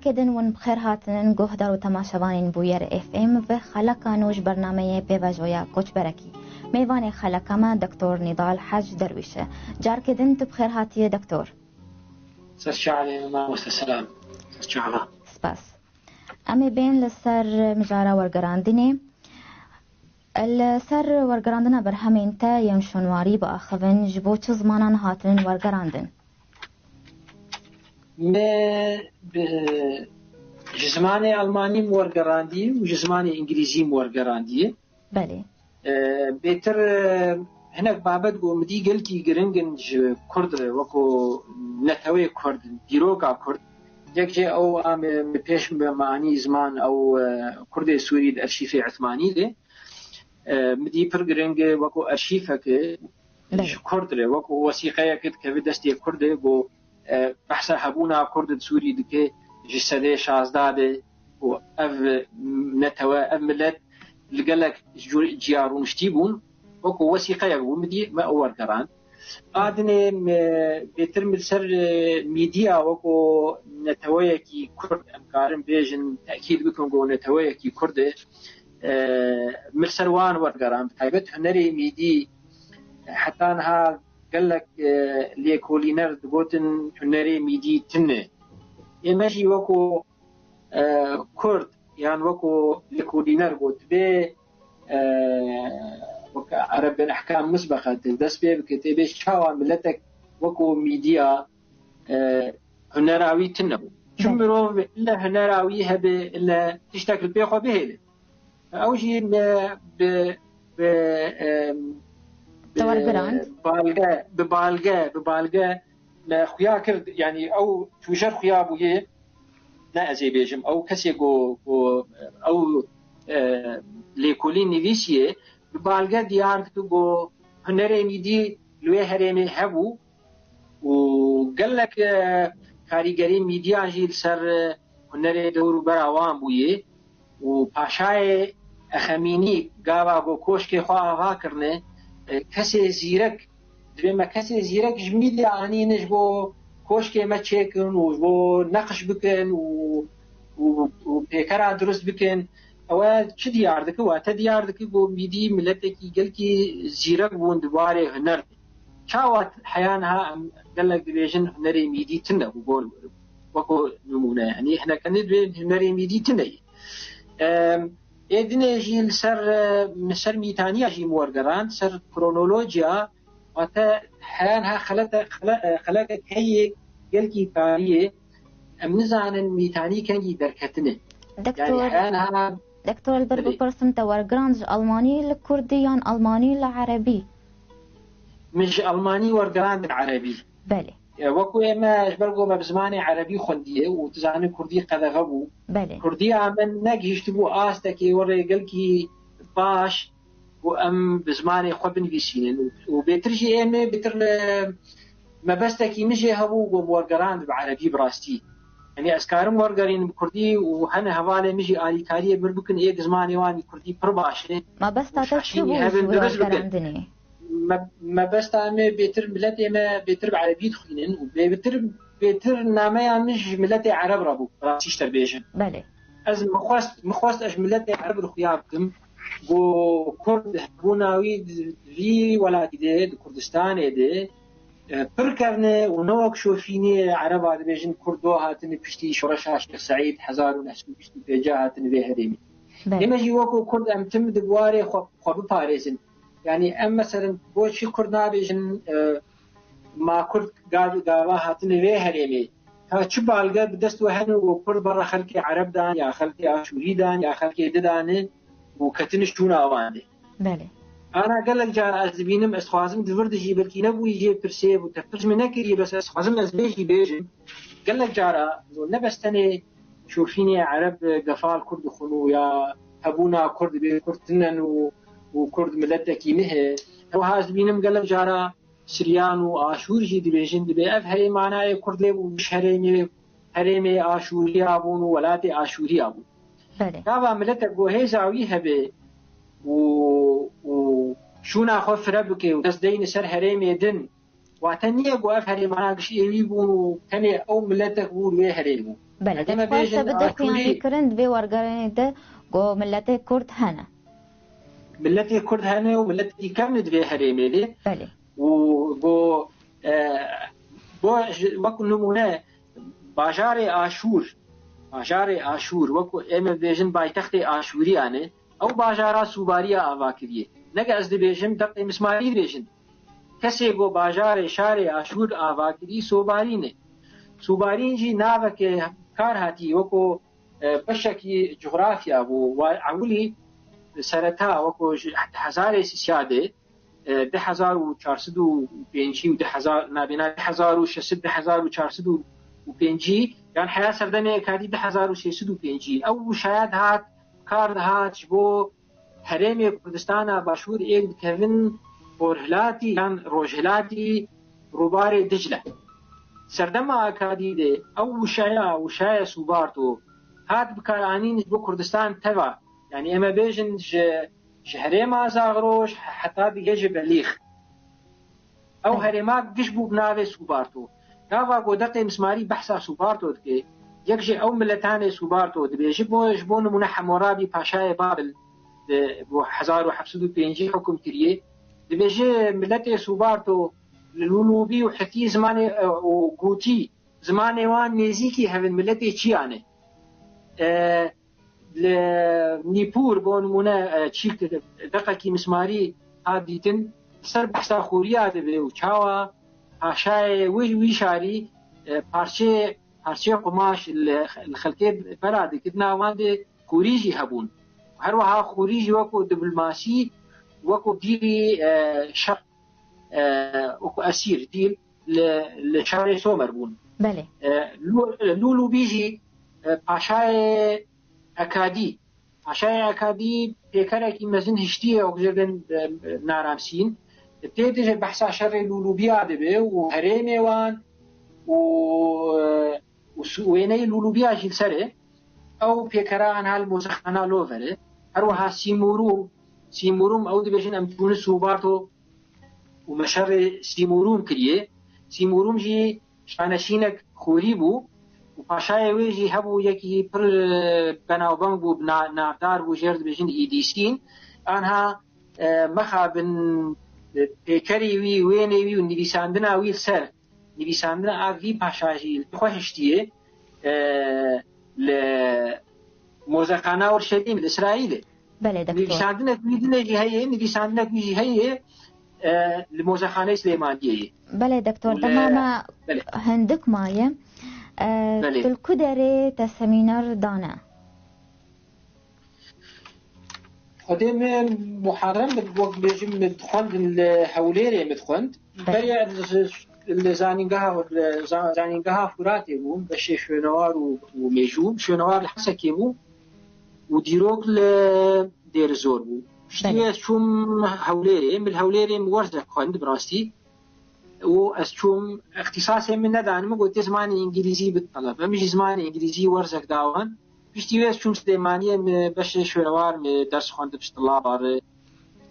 كدن ون بخير هاتن گهدار و تماشاوانین بویر اف ام و خلقا نوش برنامه پیواجویا کوچ برکی میوان خلقا ما دکتور نضال حج درویشه جار كدن تبخير هاتیه دکتور سرچاله ما والسلام سرچاله سپاس امی بین لسر مجارا ورگراندینه السر ورگراندنا برهمین تا یمشونواری با اخوان جبو چه زمانان هاتن ورگراندن ما جزماني ألماني مورجراندي وجزماني إنجليزي مورجراندي. بله. بيتر هناك بعد قوم دي قلتي جرينجنج كرد وكو نتوي كرد ديروكا كرد يكجي أو مبيش بمعني زمان أو كرد سوري الأرشيف عثماني ده مدي برجرينج وكو أرشيفك كرد وكو وثيقة كده كبدستي كرد جو بحث هبونا كرد سوري دكه جسده شازداده و اف نتوا اف ملت لقلك جيارون شتيبون وكو وثيقه يقول مدي ما اول كران بعدني بيترمل سر ميديا وكو نتوايكي كرد امكارن بيجن تاكيد بكم جو نتوايكي كرد مرسروان ورقران تايبت هنري ميدي حتى انها قال لك ليكولينر دبوتن هنري ميدي تنه يمشي وكو كرد يعني وكو ليكولينر بوت بي وكا عرب احكام مسبقه دس بي بكتابه شاوا ملتك وكو ميديا هنراوي تنبو شمرو الا هنراوي هبه الا تشتكل بيخو بهله اوجي ببالغا خويا كرد يعني او توجر خويا بويه نا ازي بيجم او كسي جو او ليكولين نيفيسيه ببالغا ديار كتو هنري ميدي لوي هرمي هبو وقال لك كاريگري ميديا جيل سر هنري دورو براوان بويه وباشای اخمینی گاوا گو کوشکی خواه آغا کرنه کسی زیرک دویمه کسی زیرک جمیلی آنینش بو کوشکی ما چیکن و بو نقش بکن و پیکرا درست بکن او چه دیار دکه و تا دیار دکه بو میدی ملتی کی گل کی زیرک بون دواره هنر چاوات حیانها قال لك ديفيجن هنري ميدي تنا وقول وكو نمونه يعني احنا كان هنري ميدي تنا ادنه جيل سر ميتانيا جي مورغران سر كرونولوجيا وتا حيانها خلق هي قلكي كاريه امنزان ميتاني كان يدركتنه دكتور البربو برسم تورغرانج الماني الكردي يعني الماني العربي مش الماني ورغران العربي بله وكو اما جبرغو بزماني عربي خونديه وتزاني كردي قد غبو بله كردي عمل نجيشتبو آستكي وري قلكي باش وام بزماني خوبن بيسينن وبيترجي اما بيتر ما بستكي مجي هبو ورغران بعربي براستي يعني اسكارم ورغرين بكردي وهن هوالي مجي آلي كاريه بربكن ايه زماني واني كردي برباشي ما بس تاتشبو ورغراندني ما بس تعمل بيتر ملتي ما بيتر بعربي تخينن وبيتر نامه مش ملتي عرب رابو راسيش تربيجن بله از مخواست اش ملتي عرب الخيابكم جو كرد بوناوي في ولاتي دي كردستان دي بركرنه ونوك شوفيني عرب هذا بيجن كردو هاتن بشتي شرشاش كسعيد حزار ونحسو بشتي بيجاهاتن في هديمي لما جي وكو كرد امتم دواري خوب باريزن يعني ام مثلا بوشي كردنا بيجن ما كرد قالوا هاتن في هريمي ها بالغا بدست وهن وكرد برا خلقي عرب دان يا خلقي اشوري دان يا خلقي ددان وكتنش تونا واندي بله انا قال لك جار ازبينم اسخوازم دورد جي بلكي نبو يجي برسيب وتفرج منكري بس اسخوازم ازبيجي بيجن قال لك جارا نبستني شوفيني عرب قفال كرد خلو يا هبونا كرد بكردنن وكرد ملتكي مه هو هاز بينم قال لك جارا سريان واشور جي دبيجن دبي اف هي معناه كرد لي ومش هريمي اشوري ابون ولاتي اشوري ابون بله كابا ملتك جو هي زاويه به و شونا خو فربك وتصدين سر هريمي دن واتنيه جو اف هريمي معناه شيء يبون كني او ملتك وي هريمو بله تفاصيل بدك يعني كرند بي ورغرين ده جو ملتي كرد هنا ملتي كرد هنا وملتي كامل في هريمي دي بله وبو وكو نمونه باجاري آشور وكو ايمه بيجن بايتختي آشوري انه او باجارا سوباريا آواكريه نگه از دي بيجن دقي مسماري بيجن کسی گو باجار شار آشور آواکری سوباری نه سوباری جي ناوك کار هاتي وكو بشكي جغرافيا وعولي سرتا وكو 1000 سياده 1405 و 10,000 نابینا 1600 1405 يعني حياة سردمه كادي 1605 او شاید هات کار هات بو هرم کردستان باشور ایک کevin برهلاتی يعني روجهلاتی روبار دجله سردمه كادي ده او شایا سوبارتو هات بكارانين بو كردستان تبع يعني اما بيجن شهريما زاغروش حتى بيجي بليخ او هرماك جشبو بناوي سوبارتو ناوا قدرت مسماري بحثا سوبارتو دكي يكجي او ملتاني سوبارتو دبي جبون نمونه حمورابي باشاي بابل بو 1705 حكم كريه دبي جي ملتي سوبارتو لولوبي وحتي زماني وقوتي زماني وان نيزيكي هذا ملتي تشيانه لنيبور بون منا تشيك دقيقي مسماري هاديتن سر بحثا خوريا دبي وچاوا هاشاي وي شاري پارچه قماش الخلقه برادي كدنا واندي كوريجي هبون هەروەها خوریژی وەکو دیبلۆماسی وەکو دیری شەڕ وەکو ئەسیر دیل لە شارێ سۆمەر بوون. لولوبیژی پاشای ئەکادی پێکەرێکی مەزن هشتیە وەکژێدن نارامسین پێدژێ بەحسا شەڕێ لولوبیا دەبێ و هەرێمێوان وێنەی لولوبیاژی سەرێ ئەو پێکەران هەل مۆزەخانە لۆڤەرێ هەروەها سیموروم ئەو دەبێژن ئەم تونس و باتۆ و مەشەڕێ سیموروم کریێ سیمورومژی شانەشینێک خوری بوو و پاشایە وێژی هەبوو یەکی پڕ بەناوبەنگ بوو ناودار بوو ژێر دەبێژن ئیدیسین ئانها مەخابن پێکەری وی وێنێ وی و نویساندنا وی سەر نویساندنا ئاوی پاشاژی خۆ هشتیە لە مۆزەخانە وەرشەلیم لە ئیسرائیلێ نویساندنێک ویدنێکی هەیە نویساندنێکی هەیە لە مۆزەخانەی سلێمانیەیە. بەڵێ دکتۆر تەمامە هەندێک مایە تلکو دەرێ تە سەمینەر دانە خودێ من محرم وەک بێژم خوێندن لە هەولێرێ متخوێند بەریا لە زانینگەها فوراتێ بووم بە شێ شوێنەوار و مێژوو شوێنەوار لە حەسەکێ بوو و دیرۆک لە دێر زۆر بوو شتێ چوم هەولێرێ من هەولێرێ وەرزە خوێند بڕاستی و ئەس چوم اختصاصێ من نەدانمە گوتێ زمانی ئینگلیزی بتەڵەب ئەمیژی زمانی ئینگلیزی وەرزەک داوان پشتی وێز چوم سلێمانیە بەشێ شوێنەوار دەرس خوێندە پشتڵا باڕێ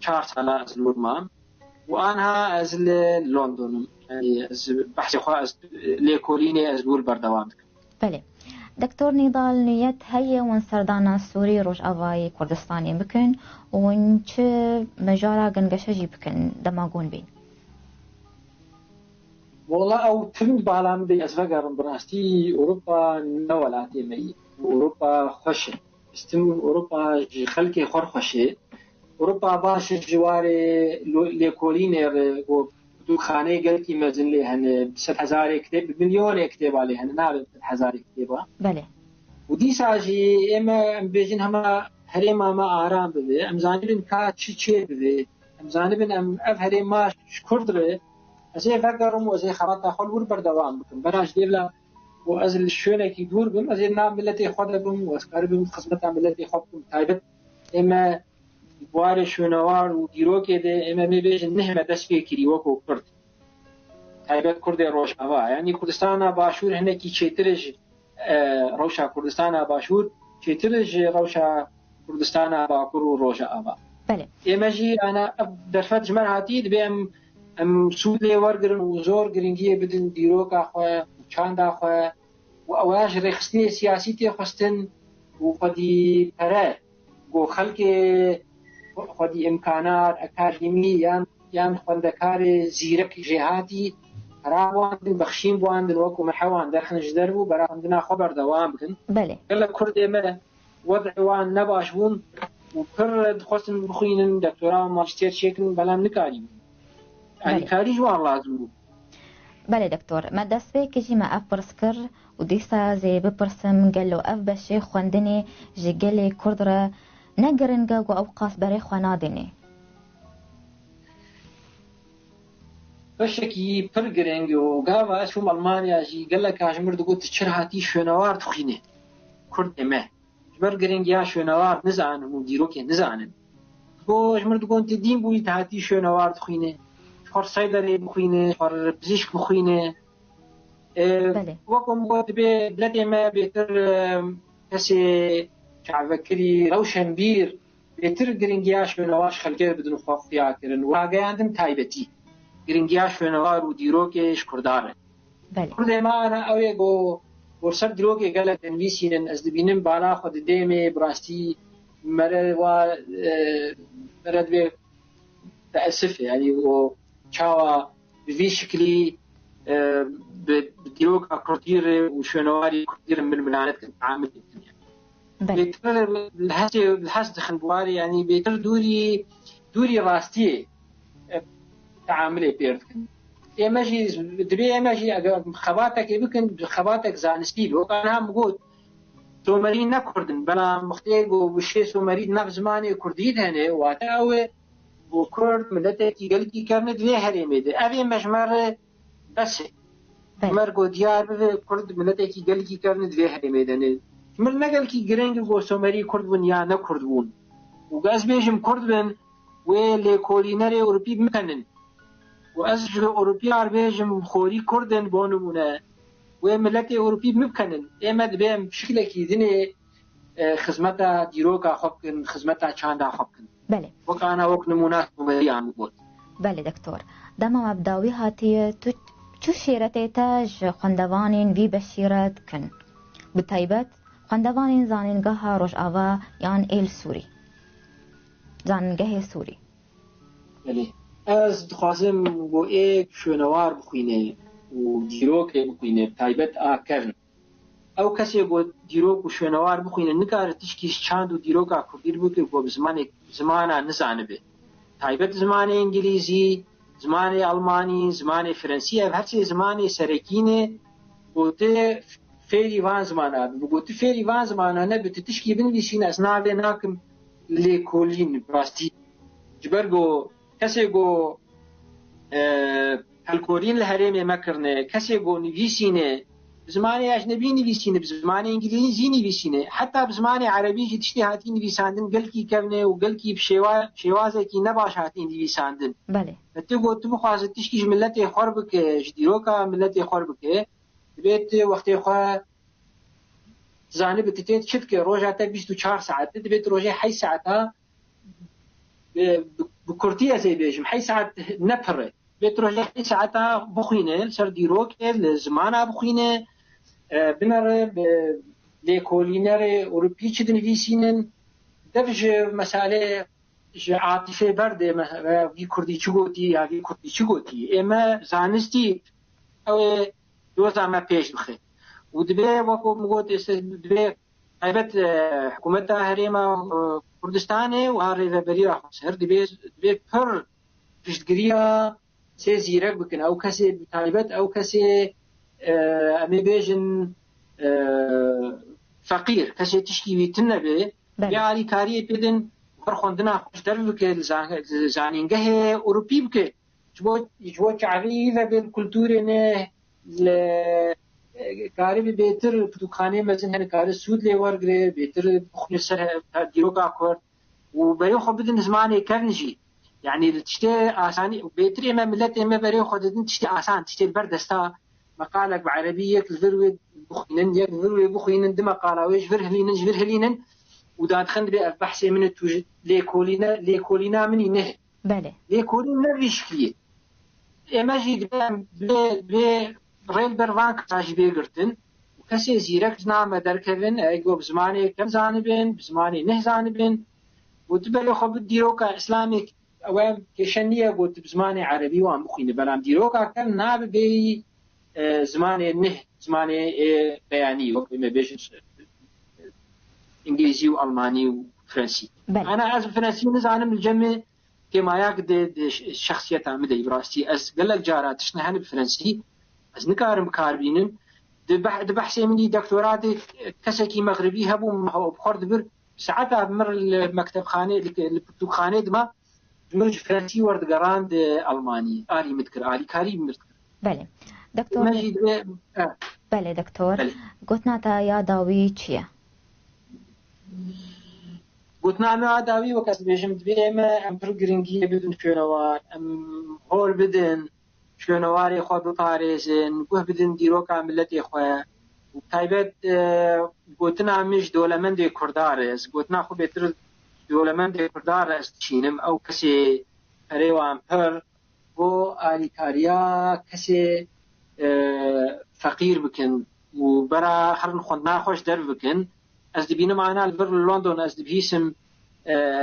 4 ساڵە ئەز لورمام و ئانها ئەز لە لۆندۆنم بەحسی خوا لێکۆلینێ ئەز لور بەردەوام دکەم. بەڵێ دکتۆر نیضال نیەت هەیە ون سەردانە سووری ڕۆژئاوای کوردستانی بکەن ون چ مەژارە گەنگەشەژی بکەن دەماگۆن بین. وڵا ئەو تند باڵام دەی ئەس ڤەگەڕم بڕاستی ئۆروپا نەوەلاتێمەی ئۆروپا خۆشە استم ئۆروپا خەلکی خۆر خۆشێ ئۆروپا باشە ژوارێ لێکۆلینێ دووخانەی گەلکی مەزن لێ هەنێ 100,000 کتێب ملیۆنێک کتێبا لێ هەنە نابێت 1,000 کتێبە و دیساژی ئێمە ئەم بێژین هەمە هەرێمامە ئارام ببێ ئەمزانبن کات چێ ببێ ئەمزانبن ئەف هەرێماش کوردرێ ئەزێ ڤەگەڕم و ئەزێ خەڵاتە خۆل ور بەردەوام بکەم بەراش دێبلا و ئەز لە شوێنێکی دوور بم ئەزێ نام ملەتی خۆ دەبم و ئەسکار بم خزمەتان ملەتی خۆ بکەم تایبەت ئێمە بوارێ شوێنەوار و دیرۆکێ دێ ئێمە مێبێژن نهمە دەست پێ کردی وەکو کورد تایبەت کوردێ ڕۆژئاوا یعنی کوردستانە باشوور هەنێکی چێترش ڕەوشا کوردستانە باشوور چێترش ڕەوشا کوردستانە باکوور و ڕۆژئاوا ئێمەژی ئانا دەرفەت ژمەر هاتی دەبێ ئەم سوود لێ وەرگرن و زۆر گرنگیە بدن دیرۆکا خۆ چاندا خۆ و ئەوەش ڕێخستنی سیاسی تێخستن و خۆدی پەرە بۆ خەڵکێ خۆدی ئیمکانات ئەکادمی یان خوێندەکارێ زیرەک ژێهاتی هەراواندن بەخشین بواندن وەکو مەحەوان دەرخنج دەربوو بەراهەمدنا خۆ بەردەوام بکەن گەلە کورد ئێمە وەضعیوان نەباش بوون و پڕ دخواستن بخوێنن دەکتۆرا و ماجستێر چێکن بەڵام نکاری بوون کاری جوان لازم بوو. بەڵێ دکتۆر مە دەستپێکێکی مە ئەف پرس کرد و دیسا زێ بپرسم گەلۆ ئەف بەشێ خوێندنێ ژە گەلێ کوردرە نەگەرنگە و ئەو قاس بەرەی خوا نادێنێ بەشێکی پڕ گرنگ و گاوا چوم ئەڵمانیاژی گەلە کاژمر دەگوت چر هاتی شوێنەوار دخوینێ کورد ئێمە بەر گرنگیا شوێنەوار نزانم و دیرۆکێ نزانن بۆ ژمر دەگوت دین بووی هاتی شوێنەوار دخوینێ خۆر سەیدەرێ بخوینێ خۆر پزیشک بخوینێ وەکم بۆ دەبێ بلەت ئێمە بێتر کەسێ شعبەکری ڕەوشەنبیر بێتر گرنگیا شوێنەواش خەلکێ بدن و خۆفیاکردن و ئاگەیاندن تایبەتی گرنگیا شوێنەوار و دیرۆکێش کوردارە کورد ئێمانە ئەوێ بۆ سەر دیرۆکێ گەلە دەنویسینن ئەس دەبینم بالا خۆ دەدێمێ بڕاستی مەرە دەبێ تەئەسف یعنی چاوە بڤی شکلی دیرۆکا کوردیرێ و شوێنەواری کوردیرە ململانەت کرد عامل بێتر هەست دخن بواری ینی بێتر دووری ڕاستیە تعاملێ پێ بکەن ئێمەژی دەبێ ئێمەژی ئەگەر خەباتێکی بکەن خەباتێک زانستی وەکان هەم گوت سۆمەری نەکردن بەڵام وەختەیەک وشێ سۆمەری نەف زمانی کوردیت هەنێ واتە ئەوێ بۆ کورد ملەتێکی گەلکی کردنە دوێ هەرێمێدە ئەوێ مەژمەڕێ بەسێ مەرگۆ دیار ببێ کورد ملەتێکی گەلکی کردنە دوێ هەرێمێدەنێ من نەگەلکی گرنگ بۆ سۆمەری کورد بوون یا نەکورد بوون و گەز بێژم کورد بن وێ لێکۆلینەرێ ئەوروپی بکەنن و ئەس ئەوروپیار بێژم خۆری کوردن بۆ نمونە وێ ملەتی ئەوروپی بکەنن ئێمە دەبێم شکلێکی دنێ خزمەتە دیرۆکا خۆ بکەن خزمەتە چاندا خۆ بکەن وەکانە وەک نمونات بوومەریان بوت بەێ دکتۆر دەما مەبداوی هاتیە تو چ شێرەتێتەژ خوێندەوانین وی بەشیرەت کن بتایبەت خوێندەوانین زانینگەها ڕۆژئاوا یان ئێل سووری زانینگەهێ سووری ئەس دخوازم بۆ ئێک شوێنەوار بخوینێ و دیرۆکێ بخوینێ تایبەت ئاکەرن ئەو کەسێ بۆ دیرۆک و شوێنەوار بخوینە نکارە تشکیش چاند و دیرۆکا کوردیر بکرد بۆ زمانە نزانە بێ تایبەت زمانی ئینگلیزی زمانی ئەڵمانی زمانی فەرەنسی هەرچی زمانی سەرەکینێ بۆ تێ فێری وان زمانە بگۆ تو فێری وان زمانە نەبێت تشکی بنویسین ئەس ناوێ ناکەم لێکۆلین ڕاستی جبەرگۆ کەسێک گۆ هەلکۆرین لە هەرێمێ مەکردنێ کەسێک گۆ نویسینێ زمانی ئەجنەبی نویسینە زمانی ئینگلیزی نویسینێ حتا زمانی عەرەبیشی تشتی هاتی نویساندن گەلکی کەونێ و گەلکی شێوازێکی نەباش هاتی نویساندن تو گۆ تو بخوازت تشکیش ملەتێ خۆر بکە ژ دیرۆکە ملەتێ خۆر بکە دەبێت وەختێ خوا زانێ بتێت چت کە ڕۆژاتە 24 ساعت دەبێت ڕۆژێ 8 ساعتە بکورتی ئەزەی بێژم 8 ساعت نەپڕێ بێت ڕۆژێ 8 ساعتە بخوینێ سەر دیرۆکێ لە زمانە بخوینێ بنەڕێ لێکۆلینەرێ ئەوروپی چ دنویسینن دەبژ مەسالێ عاتیفێ بەردێ وی کوردی چ گوتی یا وی کوردی چ گوتی ئێمە زانستی ئەوێ دۆزامە پێش بخێ و دەبێ وەکو گوت دەبێ تایبەت حکوومەتە هەرێمە کوردستانێ و هەڕێڤەبەری ڕاخۆسەر دەبێ پڕ پشتگیریە سێ زیرەک بکەن ئەو کەسێ تایبەت ئەو کەسێ ئەمێ بێژن فەقیر کەسێ تشکی ویتن نەبێ یاری کاریە پێدن خوێندنا خۆش دەر بکە زانینگەهێ ئەوروپی بکە بۆ چاوی لەبێ کولتورێنێ لە کاری بێتر پتوخانەی مەزن هەن کارە سوود لێ وەرگێ بێتر بخوێ سەر دیرۆکا کورد و بەرێ خۆ بدن زمانی کەرنژی یعنی تشتێ ئاسانی بێتر ئێمە ملەت ئێمە بەرێ خۆ دەدن تشتی ئاسان تشتێ بەردەستا مقالك بعربي يك الفروي بخينن يك الفروي بخينن دم قالاويش فرهلينن جفرهلينن وداد خند بحث من التوجد ليكولينا مني نه بله ليكولينا بشكليه اما جيد ب ريل برفانك تاج بيغرتن وكسي زيرك نام دركبن ايغو بزماني كم زانبين بزماني نه زانبين وتبلي خو بديروكا اسلامي اوام كشنيه قلت بزماني عربي وام بخينه بلام ديروكا كان ناب بي زماني نه زماني بياني وقت ما بيش انجليزي والماني وفرنسي انا از فرنسي نزانم الجمع كما يقد الشخصيه عمدي براستي از قال لك جارات شنو هن بفرنسي از نكارم كاربينن بحثي مني دكتوراتي كسكي مغربي هبو بخرد بر ساعتها بمر المكتب خانه البرتو خانه دما مرج فرنسي ورد قراند الماني آلي مذكر آلي كاري مذكر بله دكتور بله دكتور قلتنا تا يا داوي چيه قلتنا ما داوي وكاس بيجم دبيما ام برجرينجي بدون شنوار ام هول بدن شنواري خو بطاريزن بو بدن ديروك عملتي خويا وتايبت قلتنا مش دولمند كردارز قلتنا خو بيتر دولمند كردارز تشينم او كسي ريوان بر بو آليكاريا كسي فقير بكن وبرا خرن خوندنا خوش در بكن از دبينا معنا البر لندن از دبيسم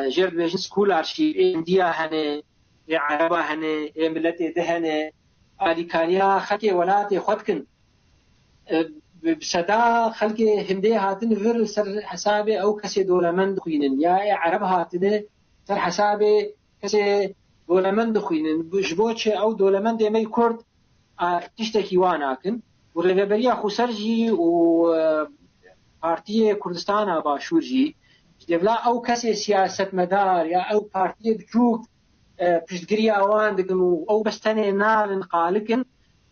جرد بيجن سكول ارشي انديا هنه عربا هنه ملتي دهنه آليكاريا خلقي ولاتي خودكن بسدا خلقي هندي هاتن فر سر حسابي او كسي دولمند خوينن يا عرب هاتنه سر حسابي كسي دولمند خوينن بجبوچ او دولمند مي كرد تشتكي واناكن والربابريا خسرجي و پارتی کوردستان باشووری دەبلا ئەو کەسێ سیاسەتمەدار یا ئەو پارتیە بچووک پشتگیری ئەوان دەکەن و ئەو بەستەنێ ناڵن قالکن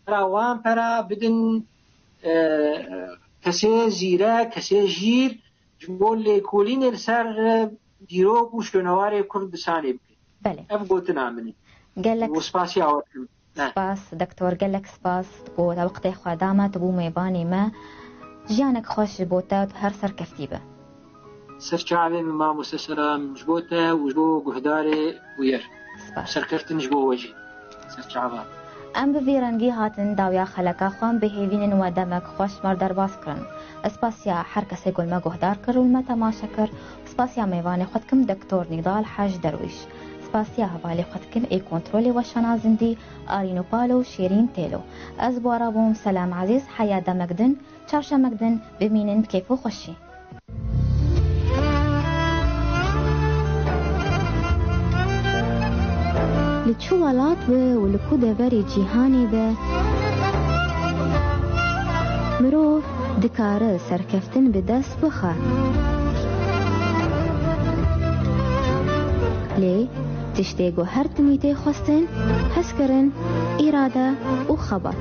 ئەوان پەرا بدن کەسێ زیرە کەسێ ژیر بۆ لێکۆلینێ لەسەر دیرۆک و شوێنەوارێ کوردستانێ بکەن ئەم گوتنا منی سپاسی ئاوەکەم سپاس دکتۆر گەلێک سپاس بۆ وەقتەی خوادامەت بوو میێبانی مە ژیانێک خۆش بۆتە هەر سەرکەفتی بە سەرچاوێ من مامۆستا سەرامش بۆتە و بۆ گوهدارێ وێر سەرکەرتنش بۆ وەژی سەرچاوە ئەم بڤێرەنگی هاتن داویا خەلەکە خوان بهێوینن و دەمەک خۆشمەر دەرباسکردن ئەسپاسیا هەر کەسێک گوڵمە گوهدار کرد و لمە تەماشە کرد سپاسیا میێوانی خودکم دکتۆر نیدال حەج دەرویش سپاسیا هەواڵی خودکم ئەی کۆنترۆلی وەشەنازندی ئارینوپال و شێرین تێلۆ ئەس بوارە بووم سەلام عزیز حەیا دەمەکدن چارشەمەکدن ببینن کێف و خۆشی لە چوو وڵات بە و لە کو دەڤەری جیهانی بە مرۆڤ دکارە سەرکەفتن بەدەست بخە لێ تشتێک و هەر تمی تێ خواستن هەستکردن ئیرادە و خەبەت